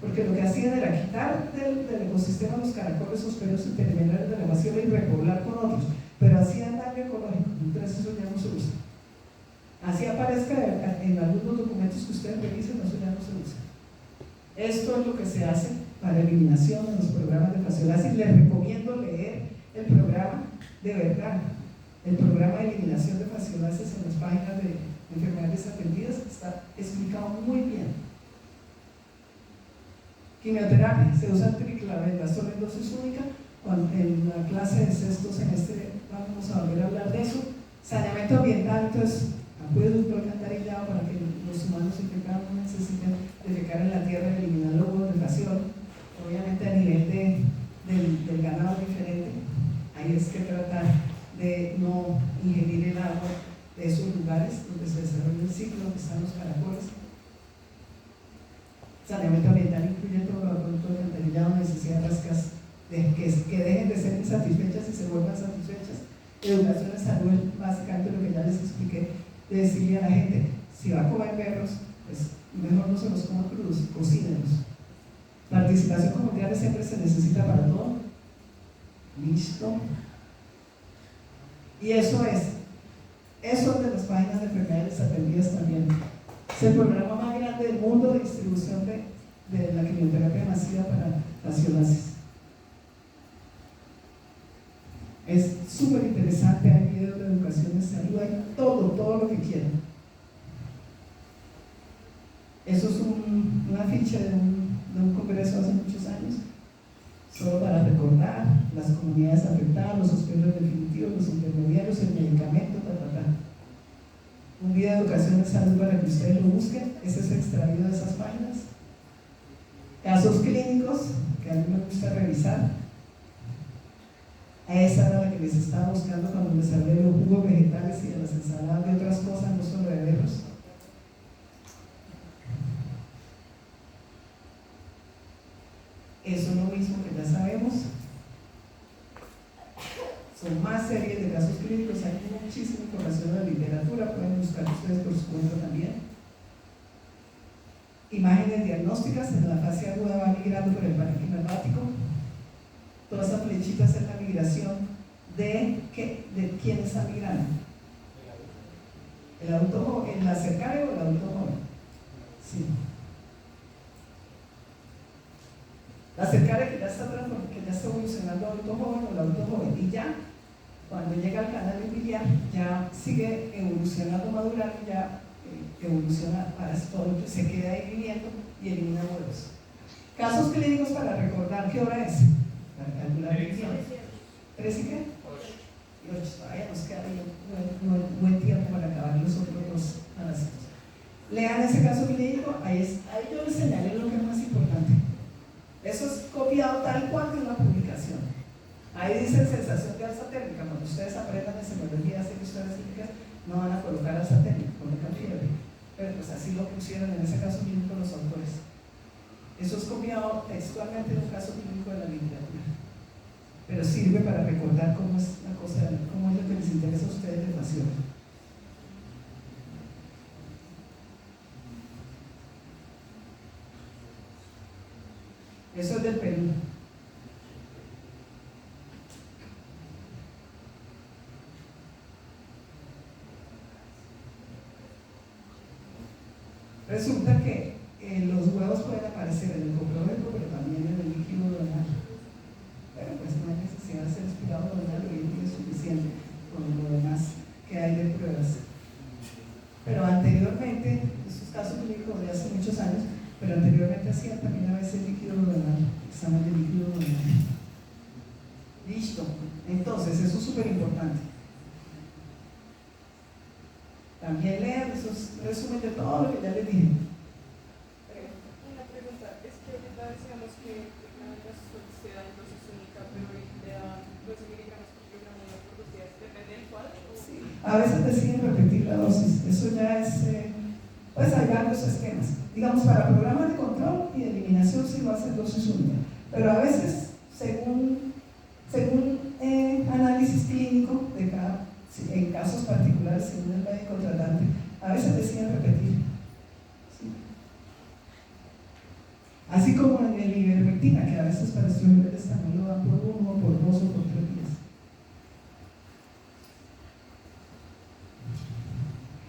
porque lo que hacían era quitar del ecosistema los caracoles hospedos intermediarios de la fasciola y repoblar con otros, pero hacían daño ecológico, entonces eso ya no se usa. Así aparezca en algunos documentos que ustedes revisen, eso ya no se usa. Esto es lo que se hace para eliminación de los programas de fasciolasis. Les recomiendo leer el programa de verdad, el programa de eliminación de fasciolasis en las páginas de enfermedades atendidas, está explicado muy bien. Quimioterapia, se usa triclavendazol en dosis única. En la clase de sexto semestre vamos a volver a hablar de eso. Saneamiento ambiental, entonces acueducto alcantarillado para que los humanos infectados no necesiten defecar en la tierra y eliminar los huevos de fasciola. Obviamente a nivel del ganado diferente, ahí es que tratar de no ingerir el agua de esos lugares donde se desarrolla el ciclo, donde están los caracoles. Saneamiento ambiental incluye todo el producto de alcantarillado, necesidad de las casas, que dejen de ser insatisfechas y se vuelvan satisfechas. Educación de salud, básicamente lo que ya les expliqué, de decirle a la gente, si va a comer perros, pues mejor no se los coma crudos, cocínelos. Participación comunitaria siempre se necesita para todo. Listo. Y eso es Eso es de las páginas de enfermedades atendidas también. Es el programa más grande del mundo de distribución de la quimioterapia masiva para fasciolasis. Es súper interesante, hay videos de educación de salud, hay todo lo que quieran. Eso es una ficha de un congreso hace muchos años, solo para recordar las comunidades afectadas, los hospitales definitivos, los intermediarios, el medicamento, Un video de educación de salud para que ustedes lo busquen, ese es extraído de esas páginas. Casos clínicos, que a mí me gusta revisar. Esa era la que les estaba buscando cuando les hablé de los jugos vegetales y de las ensaladas de otras cosas, no solo de berros. Eso es lo mismo que ya sabemos. Son más series de casos clínicos, hay muchísima información en la literatura, pueden buscar ustedes por su cuenta también. Imágenes diagnósticas, en la fase aguda va migrando por el parénquima hepático. Todas esas flechitas es la migración de quién está migrando. ¿El adulto joven, el acercario o el adulto joven? Sí. La acercaria que ya está evolucionando al adulto joven o el adulto joven, y ya cuando llega al canal biliar ya sigue evolucionando, madurando, ya evoluciona para esto, se queda ahí viviendo y elimina huevos. Casos clínicos para recordar, ¿qué hora es? Para calcular el tiempo. ¿3 y qué? 8. Todavía nos queda buen tiempo para acabar los otros dos parásitos. Lean ese caso clínico, ahí yo les señalé lo que es más importante. Eso es copiado tal cual que es la publicación. Ahí dice sensación de alza térmica. Cuando ustedes aprendan semiología, sé que ustedes no van a colocar alza térmica, colocan fiebre. Pero pues así lo pusieron en ese caso clínico los autores. Eso es copiado textualmente de un caso clínico de la literatura. Pero sirve para recordar cómo es la cosa, cómo es lo que les interesa a ustedes de pasión. Eso es del Perú. Resulta que los huevos pueden aparecer en el coprómetro, pero también en el líquido duodenal. Pero pues no hay necesidad de ser expirado duodenal, y es suficiente con lo demás que hay de pruebas. Pero anteriormente, estos casos clínicos de hace muchos años, pero anteriormente hacían también a veces líquido duodenal, examen de líquido duodenal. Listo. Entonces, eso es súper importante. También lean esos resúmenes de todo lo que ya les dije. Una pregunta, es que ahorita decíamos que la se da en dosis única, pero le dan 12 miligramos por kilogramo por 2 días, ¿depende del cual? Sí. A veces deciden repetir la dosis, eso ya es, pues hay varios esquemas. Digamos, para programas de control y de eliminación sí va a ser dosis única, pero a veces, según análisis clínico de cada, en casos particulares, según el médico tratante, a veces deciden repetir. ¿Sí? Así como en el ivermectina, que a veces para estos niveles también lo dan por 1, por 2 o por 3 días.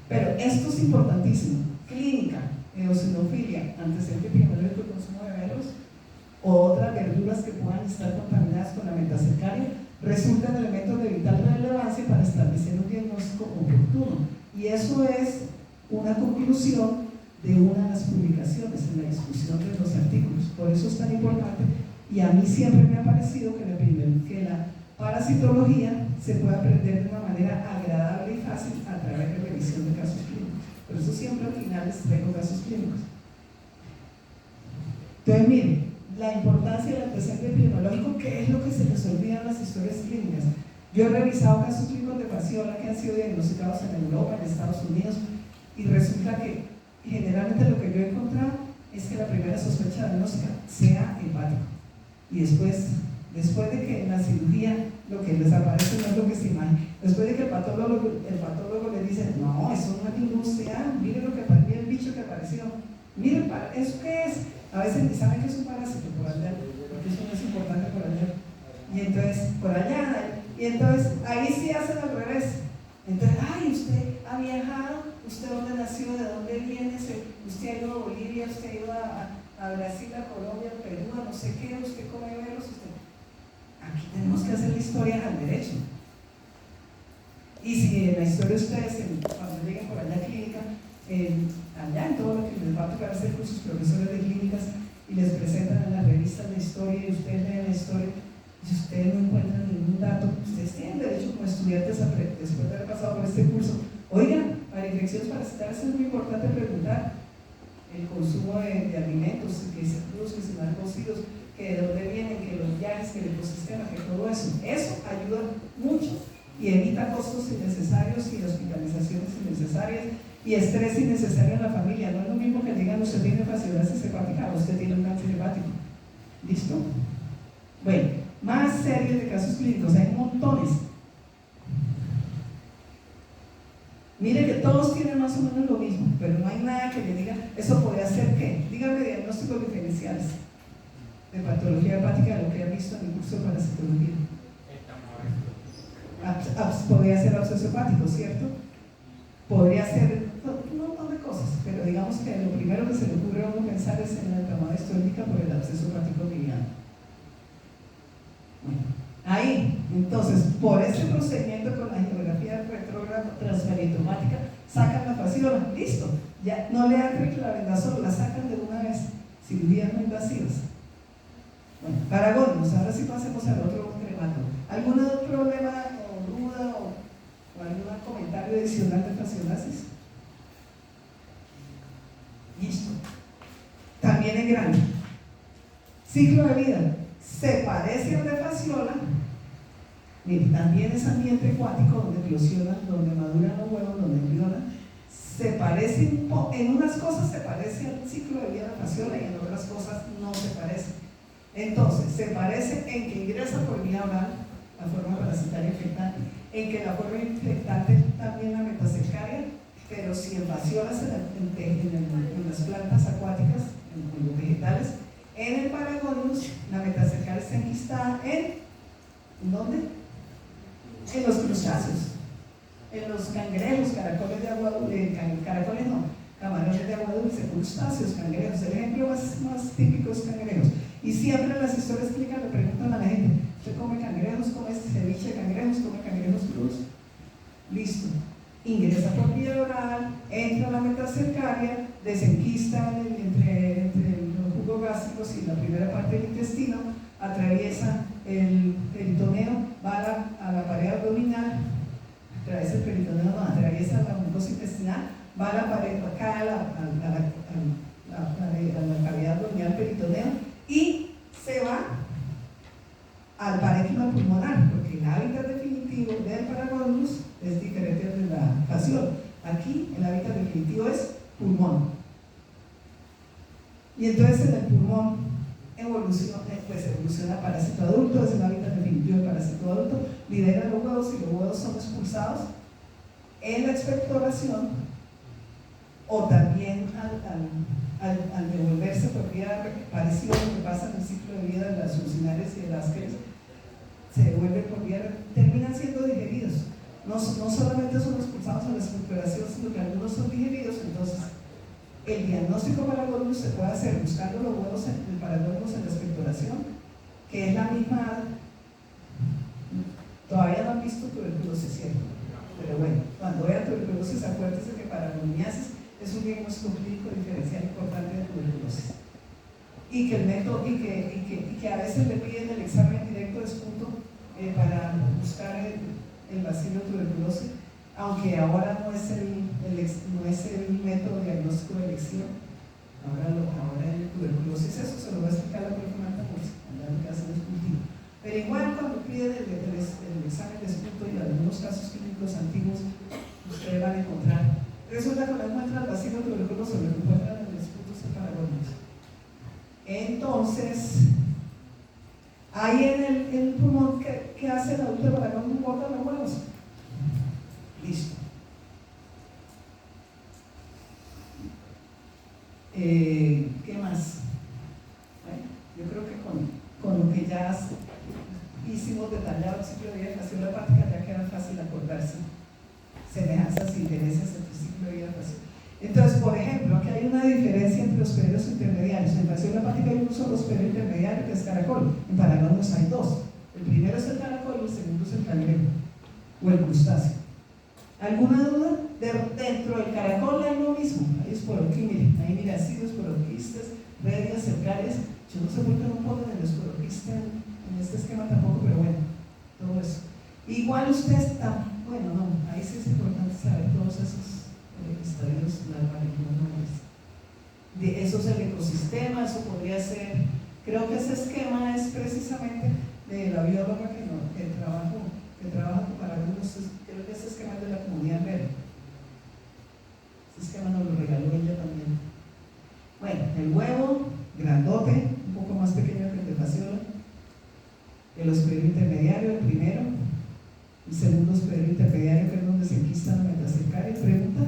Pero esto es importantísimo. Clínica, eosinofilia, antecedente epidemiológico de consumo de berros o otras verduras que puedan estar contaminadas con la metacercaria resultan elementos de vital relevancia para establecer un diagnóstico oportuno. Y eso es una conclusión de una de las publicaciones en la discusión de los artículos. Por eso es tan importante, y a mí siempre me ha parecido que la parasitología se puede aprender de una manera agradable y fácil a través de revisión de casos clínicos. Por eso siempre al final les traigo casos clínicos. Entonces, miren, la importancia del antecedente epidemiológico, ¿qué es lo que se les olvida en las historias clínicas? Yo he revisado casos clínicos de fasciola que han sido diagnosticados en Europa, en Estados Unidos, y resulta que generalmente lo que yo he encontrado es que la primera sospecha diagnóstica sea hepático. Y después de que en la cirugía lo que les aparece no es lo que se imagina. Después de que el patólogo le dice, no, eso no es ningún CA, miren el bicho que apareció. Miren, ¿eso qué es? A veces ni saben que es un parásito por allá, porque eso no es importante por allá. Y entonces, por allá, y entonces ahí sí hacen al revés. Entonces, ay, usted ha viajado, usted dónde nació, de dónde viene, usted ha ido a Bolivia, usted ha ido a Brasil, a Colombia, a Perú, a no sé qué, usted come veros, usted... Aquí tenemos que hacer la historia al derecho. Y si en la historia ustedes, cuando lleguen por allá a clínica, allá en todo lo que les va a tocar hacer con sus profesores de clínicas y les presentan en las revistas de historia y ustedes leen la historia, y ustedes no encuentran ningún dato, ustedes tienen derecho como estudiantes después de haber pasado por este curso. Oigan, para infecciones parasitarias es muy importante preguntar el consumo de alimentos, que se crudos, que se van cocidos, que de dónde vienen, que los viajes, que el ecosistema, que todo eso. Eso ayuda mucho y evita costos innecesarios y hospitalizaciones innecesarias y estrés innecesario en la familia. No es lo mismo que digan usted tiene fasciolasis hepática o usted tiene un cáncer hepático. ¿Listo? Bueno, más series de casos clínicos, hay montones. Mire que todos tienen más o menos lo mismo, pero no hay nada que le diga, eso podría ser qué. Dígame diagnósticos diferenciales de patología hepática de lo que han visto en el curso de parasitología. Podría ser absceso hepático, ¿cierto? Podría ser un montón de cosas, pero digamos que lo primero que se le ocurre a uno pensar es en la encamada histórica por el absceso hepático liviano. Bueno, ahí, entonces, por este procedimiento con la geografía retrógrada transferitomática, sacan la fasciola, listo, ya no le dan triclavendazol, la sacan de una vez, cirugías no invasivas. Bueno, paragónicos, ahora sí pasemos al otro cremato. ¿Algún otro problema o duda o algún comentario adicional de fasciolasis? Listo. También en grande. Ciclo de vida. Se parece al de fasciola. Mire, también es ambiente acuático donde eclosionan, donde maduran los huevos, donde embrionan. Se parece en unas cosas se parece al ciclo de vida de la fasciola y en otras cosas no se parece. Entonces, se parece en que ingresa por vía oral la forma parasitaria infectante, en que la forma infectante también la metacercaria, pero si en fasciolas en las plantas acuáticas, en los vegetales, en el Paragonimus, la metacercaria está enquistada ¿en dónde? En los crustáceos, en los cangrejos, caracoles de agua dulce, caracoles no, camarones de agua dulce, crustáceos, cangrejos. El ejemplo más típico es cangrejos. Y siempre en las historias clínicas le preguntan a la gente, ¿usted come cangrejos, come ceviche de cangrejos, come cangrejos crudos? Listo. Ingresa por vía oral, entra a la metacercaria, desenquista entre los jugos gástricos y la primera parte del intestino, atraviesa el peritoneo, va a la pared abdominal, atraviesa el peritoneo, no, atraviesa la mucosa intestinal, va a la pared, cae a la cavidad abdominal peritoneo y se va al parénquima pulmonar, porque el hábitat definitivo del Paragonimus es diferente al de la fasciola. Aquí el hábitat definitivo es pulmón. Y entonces en el pulmón evoluciona parásito adulto, es el hábitat definitivo del parásito adulto, lidera los huevos y los huevos son expulsados en la expectoración o también al devolverse por vía parecido a lo que pasa en el ciclo de vida de las ulcinares y de las que se devuelven por vía, terminan siendo digeridos. No solamente son expulsados en la expectoración, sino que algunos son digeridos. Entonces, el diagnóstico Paragonimus se puede hacer buscando los huevos del Paragonimus en la expectoración, que es la misma. Todavía no han visto tuberculosis, ¿cierto? Pero bueno, cuando vean tuberculosis, acuérdense que paragoniasis es un diagnóstico clínico diferencial importante de tuberculosis. Y que el método, y que a veces le piden el examen directo de espunto para buscar el bacilo de tuberculosis, aunque ahora no es el método diagnóstico de elección. Ahora el tuberculosis, eso se lo va a explicar la profe Marta Murcia, cuando que hacen el cultivo. Pero igual cuando piden el examen de espunto y algunos casos clínicos antiguos, ustedes van a encontrar. Resulta que no encuentran el bacilo tuberculoso, lo que encuentran en el espunto es el Paragonimus. Entonces, ahí en el pulmón, ¿qué hace el adulto Paragonimus? Bota los huevos. Listo. ¿Qué más? Bueno, yo creo que con lo que ya hicimos detallado el ciclo de vida de fasciola hepática ya queda fácil acordarse semejanzas e intereses entre ciclo de vida facial. Entonces, por ejemplo, aquí hay una diferencia entre los pelos intermediarios. En fasciola hepática hay un solo pelo intermediario que es caracol. En Paragonimus hay dos. El primero es el caracol y el segundo es el cangrejo o el crustáceo. ¿Alguna duda? Dentro del caracol hay lo mismo. Hay esporoquímica, hay miracidos, esporoquistes, redias, cercarias. Yo no sé por qué no ponen el esporoquista en este esquema tampoco, pero bueno, todo eso. Igual usted está, bueno, no, ahí sí es importante saber todos esos estadios larvales, de eso es el ecosistema, eso podría ser, creo que ese esquema es precisamente de la bióloga que trabaja para algunos, creo que ese esquema es de la comunidad verde. Ese esquema nos lo regaló ella también. Bueno, el huevo, grandote, un poco más pequeño que el de fasciola, el hospedero intermediario, el primero, el segundo hospedero intermediario, que es donde se enquistan la metacercaria. ¿Pregunta?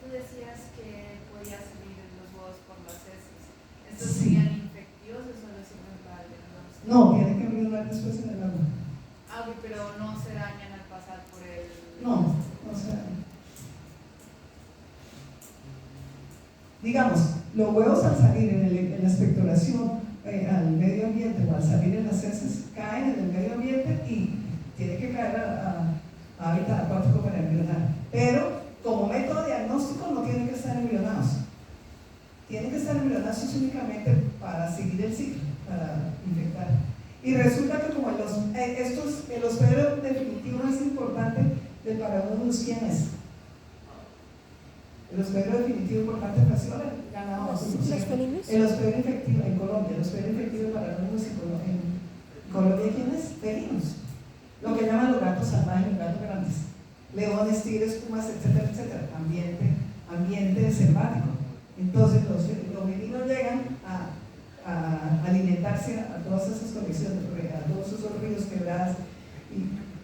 Tú decías que podía salir en los huevos por las heces. ¿Estos Sí. serían infecciosos o los invernales? No, tienen que embrionar después en el agua. Ah, ok, pero no se dañan al pasar por el... No, o sea, digamos, los huevos al salir en la expectoración al medio ambiente o al salir en las heces caen en el medio ambiente y tiene que caer a hábitat acuático para embrionar. Pero como método diagnóstico no tienen que estar embrionados. Tienen que estar embrionados únicamente para seguir el ciclo, para infectar. Y resulta que como el hospedero definitivo más importante del Paragonimus, ¿quién es? El hospedero definitivo importante de fasciola, ganado el hospedero efectivo en Colombia, el hospedero efectivo de Paragonimus en Colombia, ¿quién es? Felinos. Lo que llaman los gatos salvajes, los gatos grandes. Leones, tigres, pumas, etcétera, etcétera. Ambiente selvático. Entonces los felinos llegan a alimentarse a todas esas condiciones, a todos esos ríos, quebradas,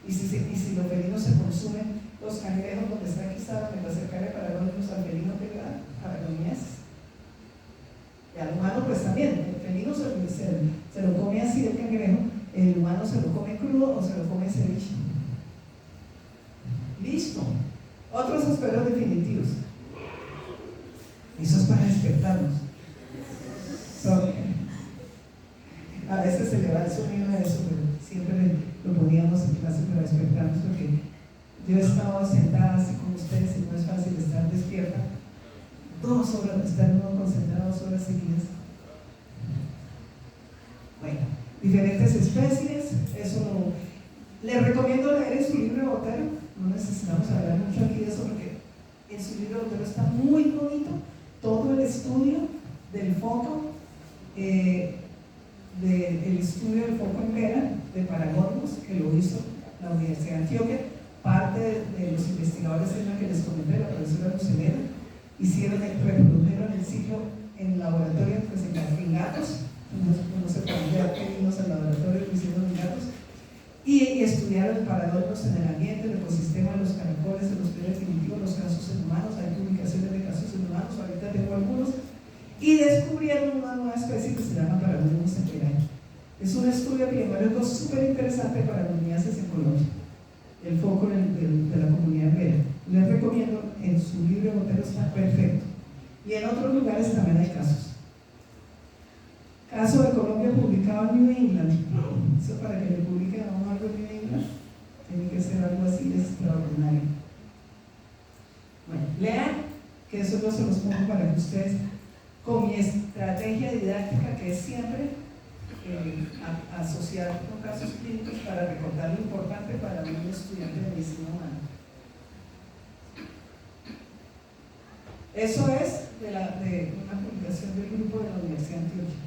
y si los felinos se consumen, los cangrejos donde está quizá la metacercaria Paragonimus al felino que da Paragoniensis. Y al humano pues también, el felino se lo come así el cangrejo, el humano se lo come crudo o se lo come ceviche. Listo. Otros hospederos definitivos. Eso es para despertarnos. A veces se le va el sonido de eso, pero siempre lo poníamos en clase para despertarnos porque yo he estado sentada así con ustedes y no es fácil estar despierta 2 horas, estar uno concentrado 2 horas seguidas. Bueno, diferentes especies, eso les recomiendo leer en su libro de Botero. No necesitamos hablar mucho aquí de eso porque en su libro de Botero está muy bonito todo el estudio del foco, el estudio del foco en Vera de Paragonimus, que lo hizo la Universidad de Antioquia. Parte de los investigadores es la que les comenté, la profesora Lucilena, reprodujeron el ciclo en laboratorio pues, en gatos, no se pueden ver felinos en laboratorio, lo hicieron en gatos, y estudiaron el Paragonimus en el ambiente, el ecosistema, los caracoles, el hospedero definitivo, los casos en humanos. Hay publicaciones de casos en humanos, ahorita tengo algunos, y descubrieron una nueva especie que se llama Paragonimus temperae. Es un estudio epidemiológico súper interesante para comunidades en Colombia. El foco de la comunidad vera. Les recomiendo, en su libro Botero está perfecto. Y en otros lugares también hay casos. Caso de Colombia publicado en New England. Eso para que le publiquen a uno algo en New England, tiene que ser algo así de extraordinario. Bueno, lean, que eso no se los pongo para que ustedes, con mi estrategia didáctica, que es siempre asociar con casos clínicos para recordar lo importante para un estudiante de medicina humana. Eso es de una publicación del grupo de la Universidad de Antioquia.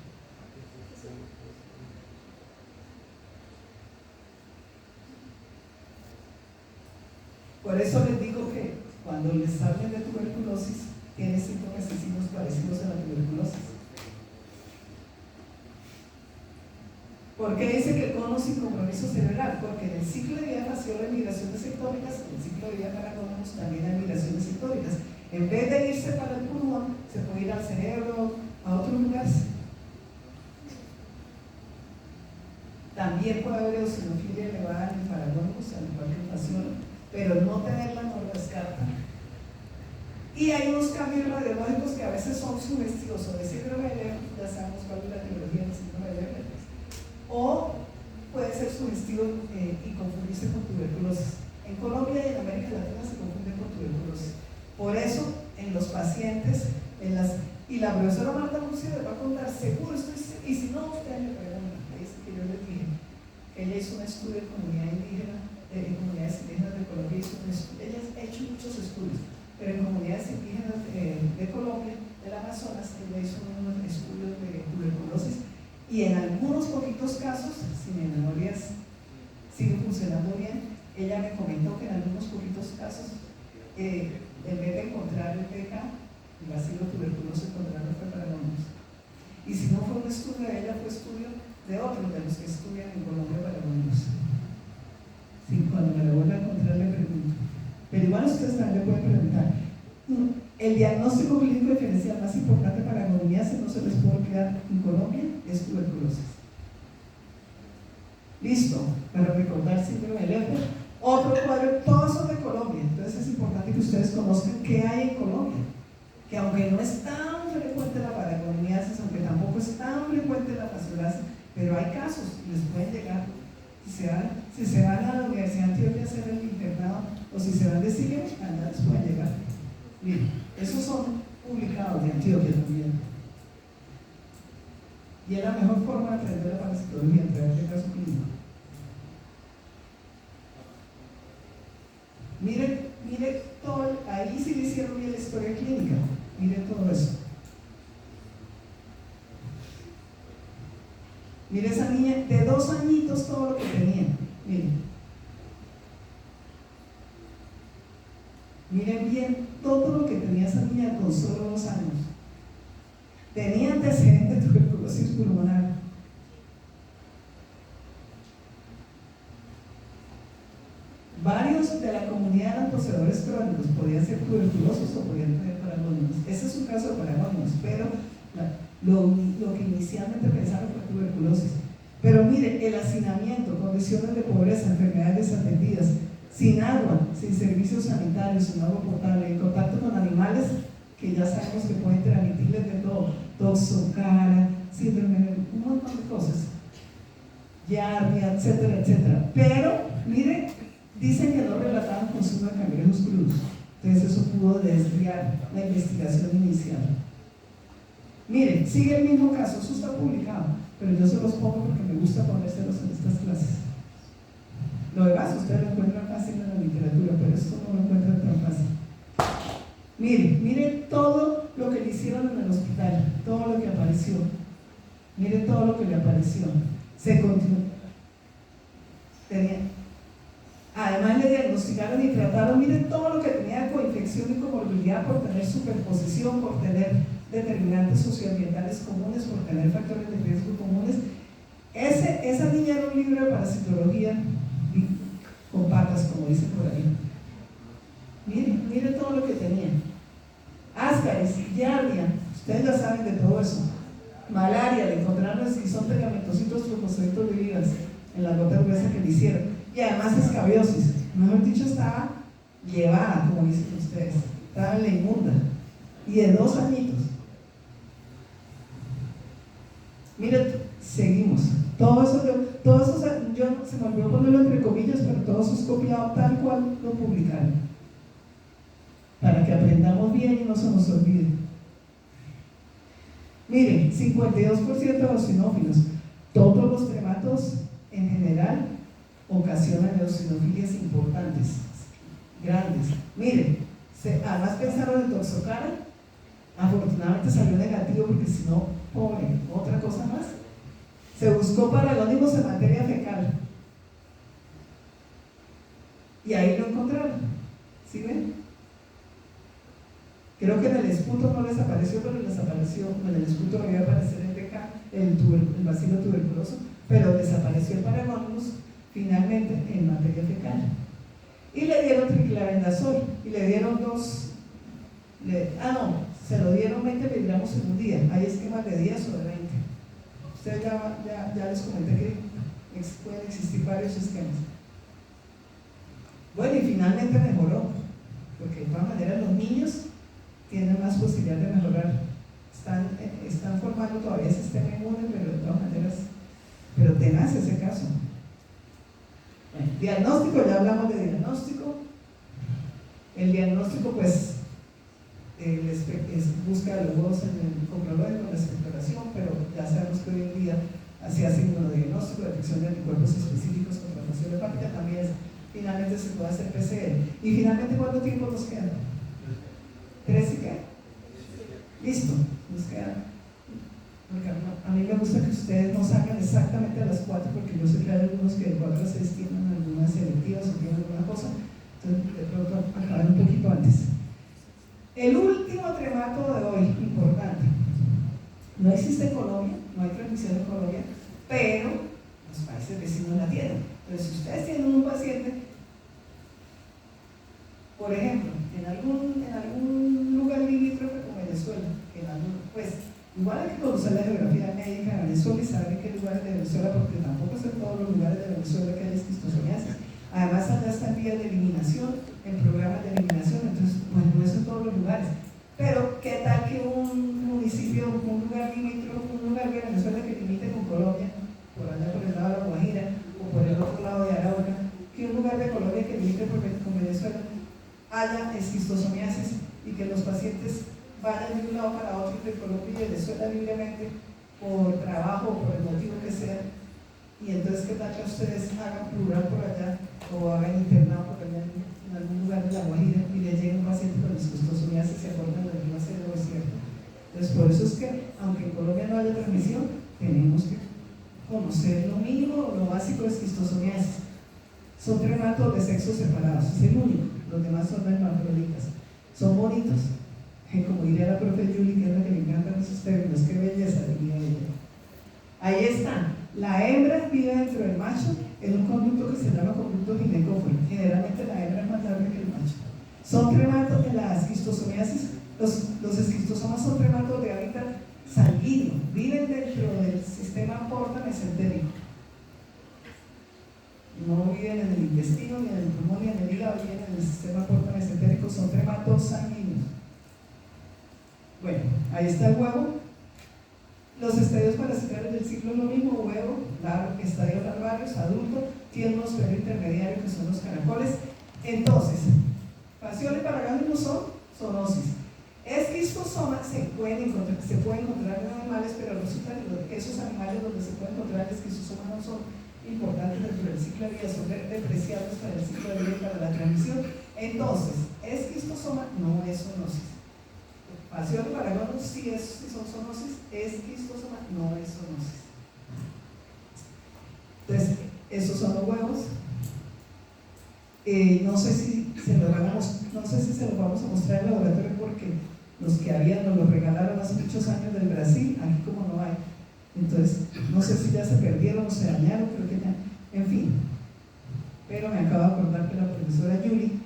Por eso les digo que cuando les hablen de tuberculosis, tiene síntomas y signos parecidos a la tuberculosis. ¿Por qué dice que el cono sin compromiso cerebral? Porque en el ciclo de vida fasciola hay migraciones ectóricas, en el ciclo de vida Paragonimus también hay migraciones ectóricas. En vez de irse para el pulmón, se puede ir al cerebro, a otros lugares. También puede haber eosinofilia elevada en el Paragonimus, al igual que en fasciola. pero no tenerla no lo descarta. Y hay unos cambios radiológicos que a veces son sugestivos, o de síndrome de Leber, ya sabemos cuál es la etiología del síndrome de Leber, o puede ser sugestivo y confundirse con tuberculosis. En Colombia y en América Latina se confunde con tuberculosis. Por eso, en los pacientes, y la profesora Marta Murcia les va a contar, seguro estoy, y si no, usted me pregunta, dice que yo les dije, ella hizo un estudio de comunidad indígena, comunidades indígenas de Colombia, ella ha hecho muchos estudios, pero en comunidades indígenas de Colombia, del Amazonas, ella hizo unos estudios de tuberculosis, y en algunos poquitos casos, si mi memoria sigue funcionando bien, ella me comentó que en algunos poquitos casos, en vez de encontrar el BK, el bacilo tuberculoso, encontraron fue Paragonimus. Y si no fue un estudio de ella, fue estudio de otros de los que estudian en Colombia Paragonimus. Sí, cuando me lo vuelva a encontrar le pregunto. Pero igual ustedes también le pueden preguntar. El diagnóstico clínico diferencial más importante para agonimias, no se les puede olvidar en Colombia, es tuberculosis. Listo, para recordar síndrome de Leber. Otro cuadro, todos son de Colombia, entonces es importante que ustedes conozcan qué hay en Colombia. Que aunque no es tan frecuente la paragoniasis, aunque tampoco es tan frecuente la fasciolasis, pero hay casos, les pueden llegar. Si se van a la Universidad de Antioquia a hacer el internado, o si se van de Siria, les pueden llegar. Miren, esos son publicados de Antioquia también. Y es la mejor forma de aprender la parasitología, a través de caso clínico. Mire todo, ahí sí le hicieron bien la historia clínica. Mire todo eso. Mire esa niña de 2 añitos, todo lo que tenía. Miren bien todo lo que tenía esa niña con solo 2 años. Tenía antecedentes de tuberculosis pulmonar. Varios de la comunidad eran poseedores crónicos, podían ser tuberculosos o podían tener paragonimus. Ese es un caso de paragonimus, pero lo que inicialmente pensaron fue tuberculosis. Pero mire, el hacinamiento, condiciones de pobreza, enfermedades desatendidas, sin agua, sin servicios sanitarios, sin agua potable, en contacto con animales que ya sabemos que pueden transmitirles de todo, toxocara, síndrome, un montón de cosas, yardia, etcétera, etcétera. Pero, mire, dicen que no relataban consumo de cangrejos crudos, entonces eso pudo desviar la investigación inicial. Miren, sigue el mismo caso, eso está publicado, pero yo se los pongo porque me gusta ponérselos en estas clases. Lo demás ustedes lo encuentran fácil en la literatura, pero esto no lo encuentran tan fácil. Miren todo lo que le hicieron en el hospital, todo lo que apareció. Miren todo lo que le apareció. Se continuó. Además le diagnosticaron y trataron, miren todo lo que tenía de coinfección y comorbilidad por tener superposición, por tener determinantes socioambientales comunes, por tener factores de riesgo comunes. Esa niña era un libro de parasitología con patas, como dicen por ahí. Miren todo lo que tenía. Ascaris, giardia, ustedes ya saben de todo eso. Malaria, le encontraron esquizón, gametocitos, trombocitos de vidas en la gota gruesa que le hicieron. Y además escabiosis, mejor dicho, estaba llevada, como dicen ustedes, estaba en la inmunda, y de 2 añitos. Miren, seguimos. Todo eso yo se me olvidó ponerlo entre comillas, pero todo eso es copiado tal cual lo publicaron, para que aprendamos bien y no se nos olvide. Miren, 52% de los eosinófilos, todos los trematos en general ocasionan eosinofilias importantes, grandes. Miren, además pensaron en toxocara, afortunadamente salió negativo porque si no, pobre, otra cosa más. Se buscó paragónicos en materia fecal y ahí lo encontraron. ¿Sí ven? Creo que en el esputo no les apareció, pero les apareció, en el esputo debía aparecer el BK, el bacilo tuberculoso, pero desapareció el paragónicos finalmente en materia fecal. Y le dieron triclavendazol y le dieron se lo dieron 20 miligramos en un día. Hay esquemas de 10 o de 20. Ustedes ya les comenté que pueden existir varios esquemas. Bueno, y finalmente mejoró, porque de todas maneras los niños tienen más posibilidad de mejorar. Están formando todavía el sistema inmune, pero de todas maneras, pero tenaz ese caso. Bueno, diagnóstico, ya hablamos de diagnóstico. El diagnóstico, pues, busca los huevos en el comprobado con la expectoración, pero ya sabemos que hoy en día se hace inmunodiagnóstico, detección de anticuerpos específicos contra la fascia hepática, también finalmente se puede hacer PCR. Y finalmente, ¿cuánto tiempo nos queda? ¿3 y qué? Listo, nos queda. Porque a mí me gusta que ustedes no salgan exactamente a las 4, porque yo sé que hay algunos que de 4 a 6 tienen algunas selectivas o tienen alguna cosa, entonces de pronto acaban un poquito antes. El último tremato de hoy, importante. No existe en Colombia, no hay transmisión en Colombia, pero los países vecinos la tienen. Entonces, si ustedes tienen un paciente, por ejemplo, en algún lugar limítrofe con Venezuela, pues igual hay que conocer la geografía médica de Venezuela y saber en qué lugares de Venezuela, porque tampoco es en todos los lugares de Venezuela que hay esquistosomiasis. Además, allá está en vías de eliminación, en programas de eliminación, entonces, bueno, no es en todos los lugares. Pero, ¿qué tal que un municipio, un lugar limítrofe, un lugar de Venezuela que limite con Colombia, por allá por el lado de La Guajira, o por el otro lado de Arauca, que un lugar de Colombia que limite con Venezuela haya esquistosomiasis y que los pacientes vayan de un lado para otro de Colombia y Venezuela libremente por trabajo o por el motivo que sea, y entonces qué tal que ustedes hagan plural por allá o hagan internado por allá en algún lugar de La Guajira y le llegue un paciente con esquistosomiasis y se acuerdan de lo que va a ser lo cierto. Entonces por eso es que aunque en Colombia no haya transmisión, tenemos que conocer lo mínimo, lo básico de esquistosomiasis. Son trematos de sexos separados, es el único, los demás son hermafroditas, son bonitos. Como diría la profe Julie, que es la que le encantan esos términos, qué belleza, diría ella. Ahí está, la hembra vive dentro del macho en un conducto que se llama conducto ginecóforo. Generalmente la hembra es más larga que el macho. Son trematos de la esquistosomiasis, los esquistosomas son trematos de hábitat sanguíneo, viven dentro del sistema porta-mesentérico. No viven en el intestino, ni en el pulmón, ni en el hígado, viven en el sistema porta-mesentérico, son trematos sanguíneos. Bueno, ahí está el huevo. Los estadios parasitarios del ciclo es lo mismo: huevo, estadios larvarios, adulto, tiene unos periodos intermediarios que son los caracoles. Entonces, fasciola y paragónico son zoonosis. Esquistosomas se pueden encontrar en animales, pero resulta que esos animales donde se puede encontrar esquistosomas no son importantes dentro del ciclo de vida, son depreciados para el ciclo de vida y para la transmisión. Entonces, esquistosoma no es zoonosis. Fasciola y paragónico sí son zoonosis, esquistosoma no es zoonosis. Entonces, esos son los huevos. No sé si se los vamos a mostrar en el laboratorio, porque los que habían nos los regalaron hace muchos años del Brasil, aquí como no hay. Entonces, no sé si ya se perdieron o se dañaron, creo que ya, en fin. Pero me acabo de acordar que la profesora Yuri,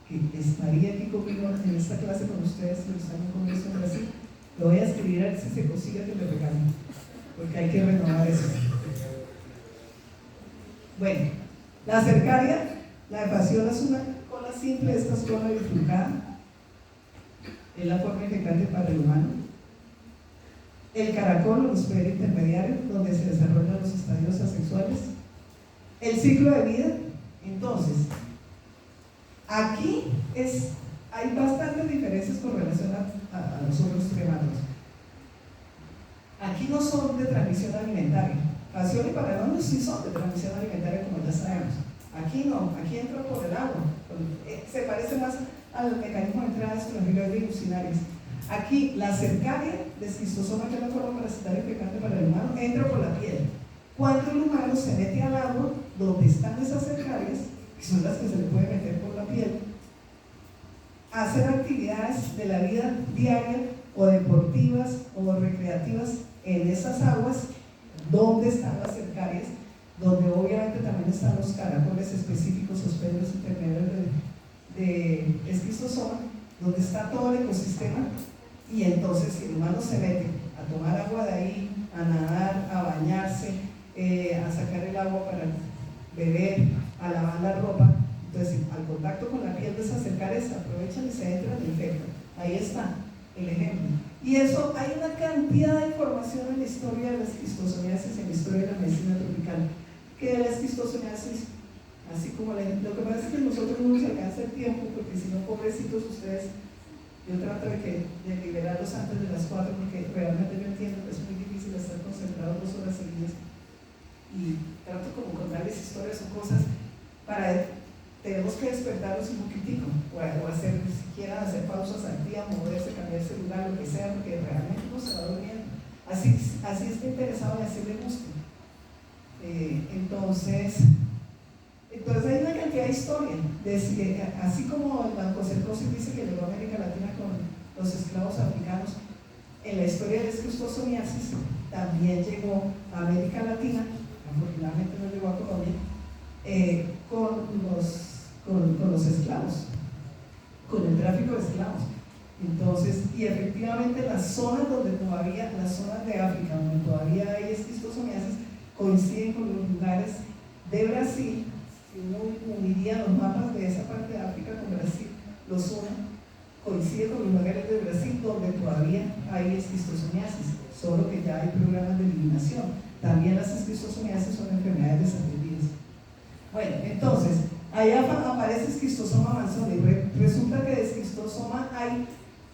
que estaría aquí conmigo en esta clase con ustedes, que están en congreso en Brasil, lo voy a escribir a ver si se consigue que le regalen, porque hay que renovar eso. Bueno, la cercaria, la de fasciola es una cola simple, esta es cola bifurcada, es la forma infectante para el humano. El caracol, los periodos intermediarios, donde se desarrollan los estadios asexuales. El ciclo de vida. Entonces, aquí hay bastantes diferencias con relación a los otros trematos. Aquí no son de transmisión alimentaria. Fasciola y paragónico sí son de transmisión alimentaria, como ya sabemos. Aquí no, aquí entra por el agua. Se parece más al mecanismo de entrada de las viroides ursinarias. Aquí la cercaria de esquistosoma, que es la forma parasitaria infectante para el humano, entra por la piel. Cuando el humano se mete al agua donde están esas cercarias, que son las que se le puede meter por la piel, hacer actividades de la vida diaria o deportivas o recreativas en esas aguas donde están las cercarias, donde obviamente también están los caracoles específicos, los periodos intermediarios de esquistosoma, donde está todo el ecosistema. Y entonces, si el humano se mete a tomar agua de ahí, a nadar, a bañarse, a sacar el agua para beber, a lavar la ropa, entonces Entonces, al contacto con la piel de esas cercares, aprovechan y se entran y infectan. Ahí está el ejemplo. Y eso, hay una cantidad de información en la historia de la esquistosomiasis, en la historia de la medicina tropical, que la esquistosomiasis, así como lo que pasa es que nosotros no nos alcanza el tiempo, porque si no, pobrecitos ustedes, yo trato de liberarlos antes de las 4, porque realmente yo entiendo que es muy difícil estar concentrados 2 horas seguidas, y trato como contarles historias o cosas para... Tenemos que despertarlos un poquitico, o hacer, si quieran hacer pausas al día, moverse, cambiarse de lugar, lo que sea, porque realmente uno se va durmiendo. Así está interesado y así le gusta. Entonces hay una cantidad de historia. Así como el Bancocercosis dice que llegó a América Latina con los esclavos africanos, en la historia de la esquistosomiasis también llegó a América Latina, afortunadamente no llegó a Colombia, con los esclavos, con el tráfico de esclavos. Entonces, y efectivamente las zonas las zonas de África donde todavía hay esquistosomiasis coinciden con los lugares de Brasil. Si uno uniría los mapas de esa parte de África con Brasil, los uno coincide con los lugares de Brasil donde todavía hay esquistosomiasis, solo que ya hay programas de eliminación. También las esquistosomiasis son enfermedades desatendidas. Bueno, entonces, allá aparece esquistosoma manzoni. Resulta que de esquistosoma hay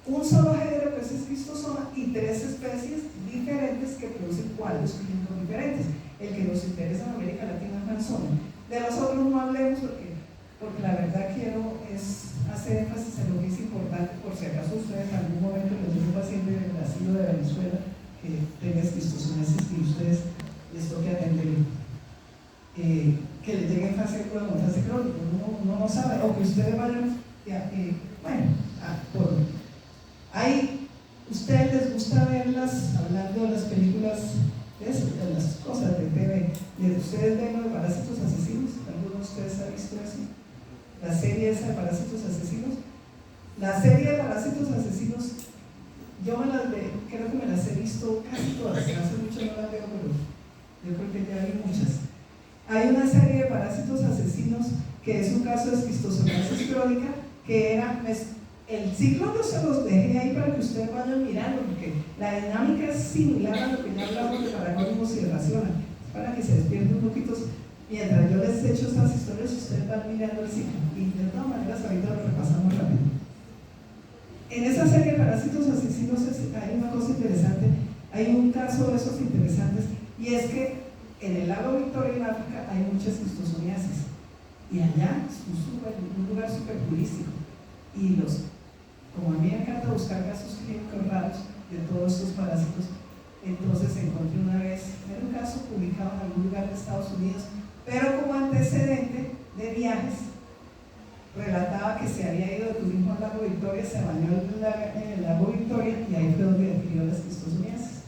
un solo género que es esquistosoma y 3 especies diferentes que producen cuadros clínicos diferentes. El que nos interesa en América Latina es manzoni. De los otros no hablemos porque la verdad quiero es hacer énfasis en lo que es importante, por si acaso ustedes en algún momento les llega un paciente de Brasil o de Venezuela que tenga esquistosomiasis y ustedes les toque atender. Que le llegue en fase crónica, uno no sabe, o que ustedes vayan, ahí, ¿ustedes les gusta verlas, hablando de las películas, de las cosas de TV, ustedes ven lo de Parásitos Asesinos? ¿Alguno de ustedes ha visto eso? La serie esa de Parásitos Asesinos. La serie de Parásitos Asesinos, yo creo que me las he visto casi todas, hace mucho no las veo, pero yo creo que ya vi muchas. Hay una serie de Parásitos Asesinos que es un caso de esquistosomiasis crónica, que era, el ciclo yo se los dejé ahí para que ustedes vayan mirando, porque la dinámica es similar a lo que ya hablamos de paragónicos y de racional, para que se despierten un poquito. Mientras yo les echo estas historias, ustedes van mirando el ciclo, y de todas maneras ahorita lo repasamos rápido. En esa serie de Parásitos Asesinos hay una cosa interesante, hay un caso de esos interesantes, y es que en el lago Victoria, en África, hay mucha esquistosomiasis. Y allá es un lugar súper turístico. Y como a mí me encanta buscar casos clínicos raros de todos estos parásitos, entonces encontré una vez, era un caso publicado en algún lugar de Estados Unidos, pero como antecedente de viajes, relataba que se había ido de turismo al lago Victoria, se bañó en el lago Victoria y ahí fue donde adquirió la esquistosomiasis.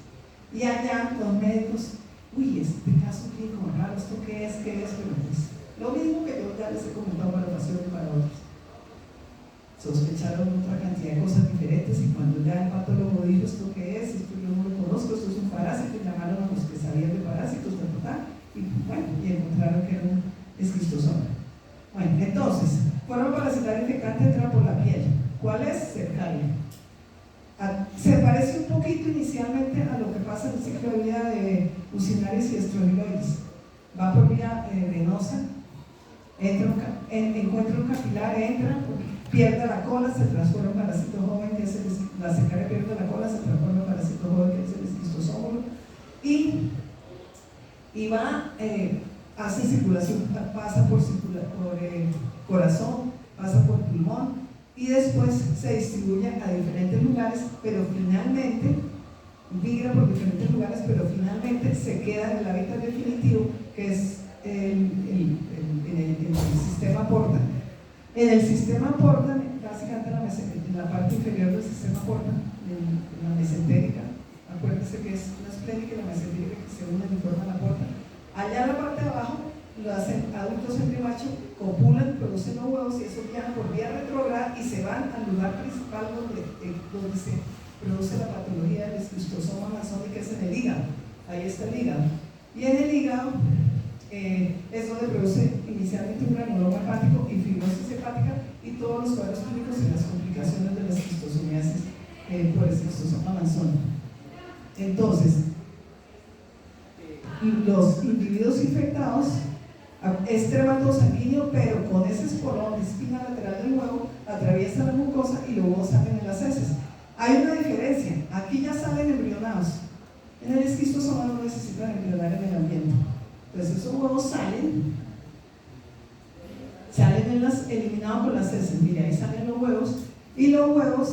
Y allá los médicos, este caso clínico raro, ¿esto qué es? Pero pues, lo mismo que yo ya les he comentado para pacientes y para otros. Sospecharon otra cantidad de cosas diferentes y cuando ya el patólogo dijo esto qué es, esto yo no lo conozco, esto es un parásito, llamaron a los que sabían de parásitos, y encontraron que era un esquistosoma. Bueno, entonces, forma parasitaria infectante entra por la piel. ¿Cuál es? Cercaria. Se parece un poquito inicialmente a lo que pasa en el ciclo de vida de usinarios y estrodiloides. Va por vía venosa, encuentra un capilar, entra, pierde la cola, se transforma en parásito joven, que es la cercaria pierde la cola, se transforma en parásito joven, que es el esquistosómulo, y va, hace circulación, pasa por corazón, pasa por pulmón, y después se distribuye a diferentes lugares, pero finalmente migra por diferentes lugares, pero finalmente se queda en el hábitat definitivo, que es en el sistema porta. En el sistema porta, básicamente en la parte inferior del sistema porta, en la mesentérica, acuérdense que es la esplénica y la mesentérica que se unen y forman la porta. Allá en la parte de abajo, los adultos entre macho copulan, producen los huevos y eso viaja por vía retrógrada y se van al lugar principal donde se produce la patología del esquistosoma manzoni, que es en el hígado. Ahí está el hígado. Y en el hígado es donde produce inicialmente un granuloma hepático y fibrosis hepática y todos los cuadros clínicos y las complicaciones de la esquistosomiasis por esquistosoma manzoni. Entonces, los individuos infectados es tremato sanguíneo, pero con ese espolón de espina lateral del huevo atraviesa la mucosa y luego salen en las heces. Hay una diferencia, aquí ya salen embrionados, en el esquistosoma no necesitan embrionar en el ambiente. Entonces esos huevos salen eliminados por las heces. Mira, ahí salen los huevos, y los huevos,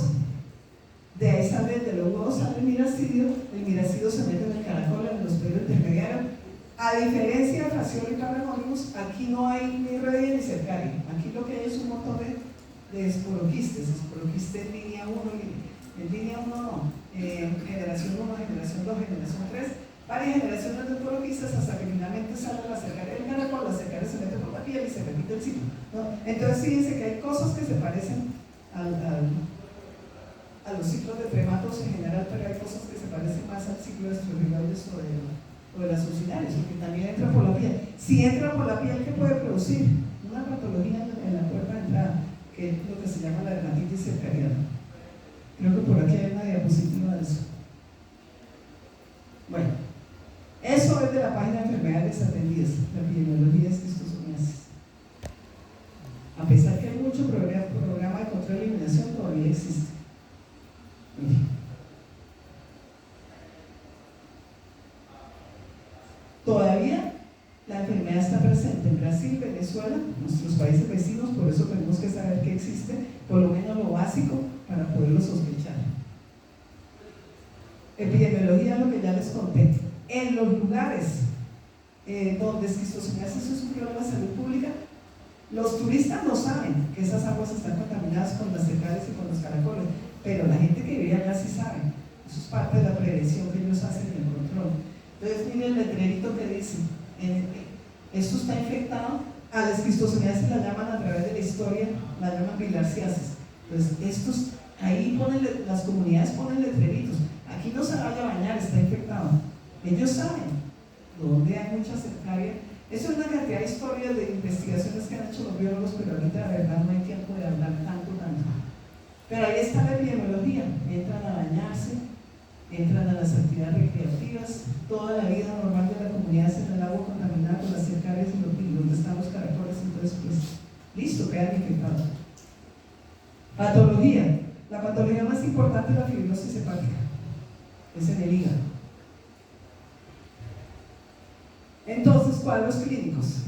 de los huevos sale el miracidio se mete en el caracol, en el hospedero intermediario. A diferencia de Fasciole y Parramonimus, aquí no hay ni redia ni cercaria. Aquí lo que hay es un montón de esporoquistes en línea 1, en línea 1 no, generación 1, generación 2, generación 3, varias generaciones de esporoquistes hasta que finalmente sale la cercaria del caracol, la cercaria se mete por la piel y se repite el ciclo, ¿no? Entonces fíjense que hay cosas que se parecen a los ciclos de trematos en general, pero hay cosas que se parecen más al ciclo de estrofiloides o de las succinales, porque también entra por la piel. Si entra por la piel, ¿qué puede producir? Una patología en la puerta de entrada, que es lo que se llama la dermatitis cercariana. Creo que por aquí hay una diapositiva de eso. Bueno, eso es de la página de enfermedades atendidas, la epidemiología de esquistosomiasis. A pesar que hay mucho programa de control y eliminación, todavía existe. Todavía la enfermedad está presente en Brasil, Venezuela, nuestros países vecinos, por eso tenemos que saber que existe, por lo menos lo básico, para poderlo sospechar. Epidemiología, lo que ya les conté. En los lugares donde esquistosomiasis es un problema de salud pública, los turistas no saben que esas aguas están contaminadas con las cercarias y con los caracoles, pero la gente que vive allá sí sabe. Eso es parte de la prevención que ellos hacen en el control. Entonces miren el letrerito que dice, esto está infectado, a la esquistosomiasis la llaman a través de la historia, la llaman bilharziasis. Entonces ahí las comunidades ponen letreritos, aquí no se vaya a bañar, está infectado. Ellos saben donde hay mucha cercaria. Eso es una cantidad de historias, de investigaciones que han hecho los biólogos, pero ahorita la verdad no hay tiempo de hablar tanto. Pero ahí está la epidemiología, entran a bañarse, entran a las actividades recreativas, toda la vida normal de la comunidad es en el agua contaminada con las cercarias y donde están los caracoles, entonces pues listo, quedan infectados. Patología. La patología más importante es la fibrosis hepática, es en el hígado. Entonces, cuadros clínicos.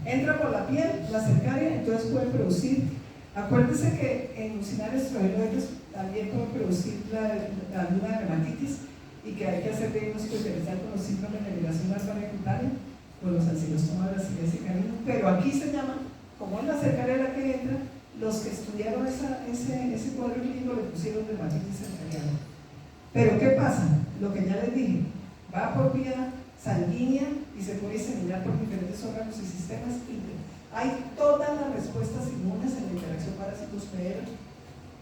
Entra por la piel, la cercaria, entonces puede producir, acuérdense que en usinar estrogeloides también puede producir alguna dermatitis y que hay que hacer diagnóstico diferencial con los síndromes de migración larvaria cutánea, con los ancilostoma brasileños y caninos, pero aquí se llama, como es la cercaria la que entra, los que estudiaron ese cuadro clínico le pusieron dermatitis cercariana. Pero ¿qué pasa? Lo que ya les dije, va por vía sanguínea y se puede diseminar por diferentes órganos y sistemas. Hay todas las respuestas inmunes en la interacción parásitos-PR,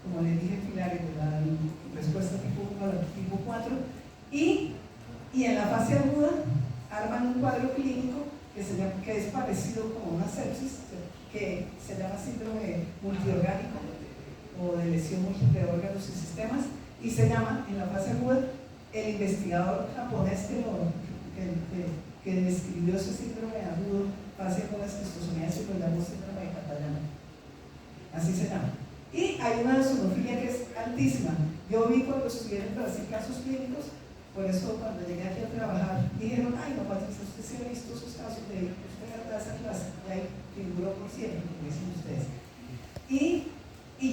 como les dije en Filares, de la respuesta tipo 1 a la tipo 4, y en la fase aguda arman un cuadro clínico que es parecido como una sepsis, que se llama síndrome multiorgánico o de lesión múltiple de órganos y sistemas, y se llama en la fase aguda, el investigador japonés que describió ese síndrome agudo fase con la esquistosomiasis lo llamó síndrome de Katayama, así se llama. Y hay una eosinofilia que es altísima. Yo vi cuando estudié en Brasil casos clínicos, por eso cuando llegué aquí a trabajar dijeron, ay no Patricia, usted sí ha visto esos casos de usted da esa clase, y ahí figuró por siempre, como dicen ustedes. Y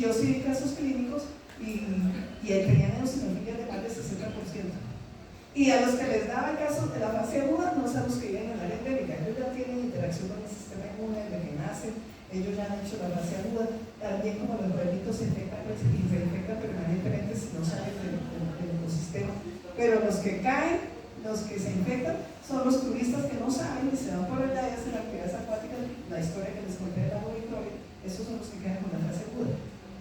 yo sí vi casos clínicos y tenían eosinofilia de más del 60%. Y a los que les daba el caso de la fase aguda, no son los que viven en el área endémica, ellos ya tienen interacción con el sistema inmune desde que nacen, ellos ya han hecho la fase aguda, también como los perritos se infectan y se infectan permanentemente si no salen del ecosistema. Pero los que caen, los que se infectan, son los turistas que no saben y se van por allá y hacen actividades acuáticas, la historia que les conté del lago Victoria, esos son los que quedan con la fase aguda.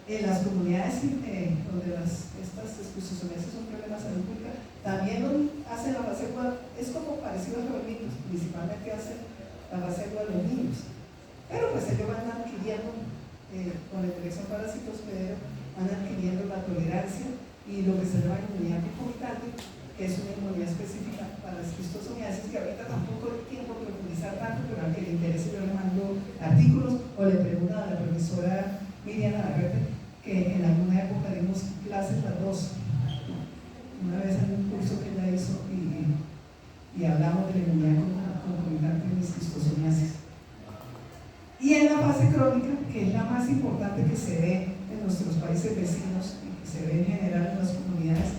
En las comunidades donde estas esquistosomiasis son problemas de salud pública, también hacen la fase aguda, es como parecido a los niños, principalmente hacen la fase aguda de los niños, pero pues ellos van adquiriendo con la infección parasitospero van adquiriendo la tolerancia y lo que se llama inmunidad concomitante, que es una inmunidad específica para la esquistosomiasis, que ahorita tampoco hay tiempo de profundizar tanto, pero al que le interese yo le mando artículos o le pregunto a la profesora Miriam Navarrete, que en alguna época dimos clases las dos, una vez en un curso que ella hizo y hablamos de la inmunidad concomitante en esquistosomiasis. Y en la fase crónica, que es la más importante que se ve en nuestros países vecinos y que se ve en general en las comunidades,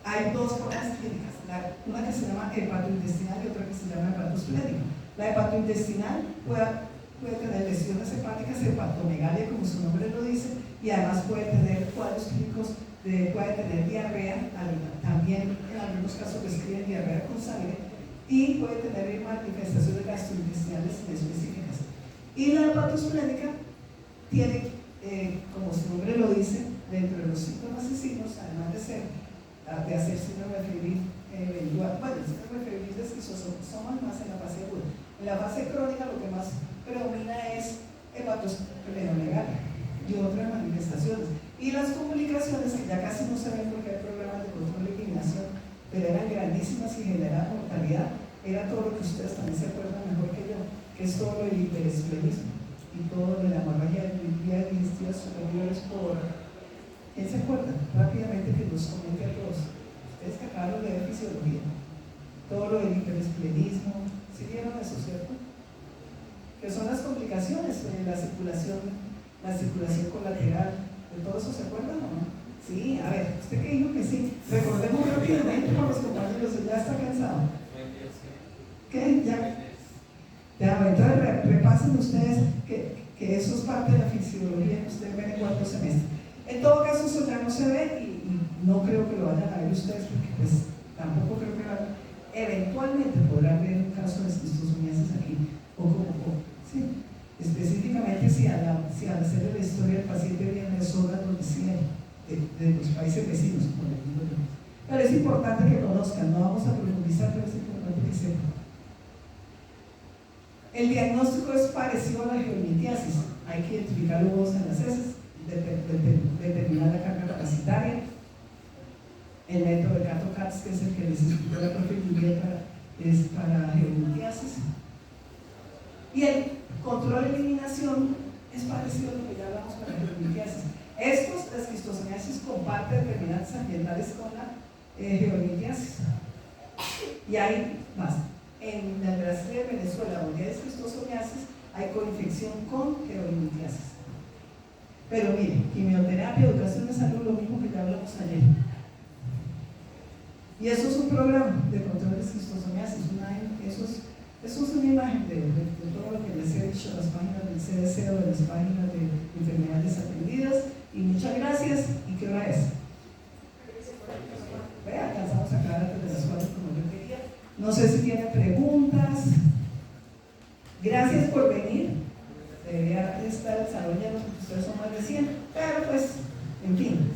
hay dos formas clínicas, una que se llama hepatointestinal y otra que se llama hepatosplénica. La hepatointestinal puede tener lesiones hepáticas, hepatomegalia como su nombre lo dice, y además puede tener cuadros clínicos, puede tener diarrea, también en algunos casos describen diarrea con sangre, y puede tener manifestaciones gastrointestinales inespecíficas. Y la hepatosplénica tiene, como su nombre lo dice, dentro de los síntomas y signos, además de hacer síndrome febril eventual, bueno, el síndrome febril de esquistosomas más en la fase aguda. En la fase crónica lo que más predomina es hepatosplenomegalia y otras manifestaciones. Y las complicaciones, que ya casi no se ven porque hay programas de control y eliminación, pero eran grandísimas y generaban mortalidad, era todo lo que ustedes también se acuerdan mejor que yo, que es todo lo del hiperesplenismo y todo lo de la hemorragia de vías digestivas superiores por... ¿Quién se acuerda? Rápidamente que nos comente a todos. Ustedes que acabaron de ver fisiología. Todo lo del hiperesplenismo. ¿Sí vieron eso, cierto? Que son las complicaciones de la circulación colateral. ¿De todo eso se acuerdan o no? Sí, a ver, usted que dijo que sí. Recordemos rápidamente con los compañeros, ya está cansado. ¿Qué? Ya, entonces repasen ustedes que eso es parte de la fisiología que ustedes ven en cuarto semestre. En todo caso, eso ya no se ve y no creo que lo vayan a ver ustedes porque pues tampoco creo que eventualmente podrán ver un caso de esquistosomiasis aquí sí. Específicamente si al hacer la historia del paciente viene de zonas donde sí hay, de los países vecinos, como les digo yo. Pero es importante que conozcan, no vamos a profundizar, pero es importante que sepan. El diagnóstico es parecido a la geomitiasis, hay que identificar los en las heces, determinar la carga parasitaria, el método de Cato-Katz, que es el que les explicó la profe Julieta, es para geomitiasis, y el control de eliminación es parecido a lo que ya hablamos para la geomitiasis. Estos, la esquistosomiasis, comparten determinantes ambientales con la geomitiasis, y hay más. En el Brasil y en Venezuela, donde hay esquistosomiasis, hay coinfección con geomitiasis. Pero mire, quimioterapia, educación de salud, lo mismo que ya hablamos ayer. Y eso es un programa de control de esquistosomiasis. Eso es una imagen de todo lo que les he dicho, las páginas del CDC o de las páginas de enfermedades atendidas. Y muchas gracias. ¿Y qué hora es? Vea, alcanzamos a acabar antes de las 4 como yo quería. No sé si tienen preguntas. Gracias por venir. Debería estar el salón lleno porque ustedes son más de 100, pero pues, en fin.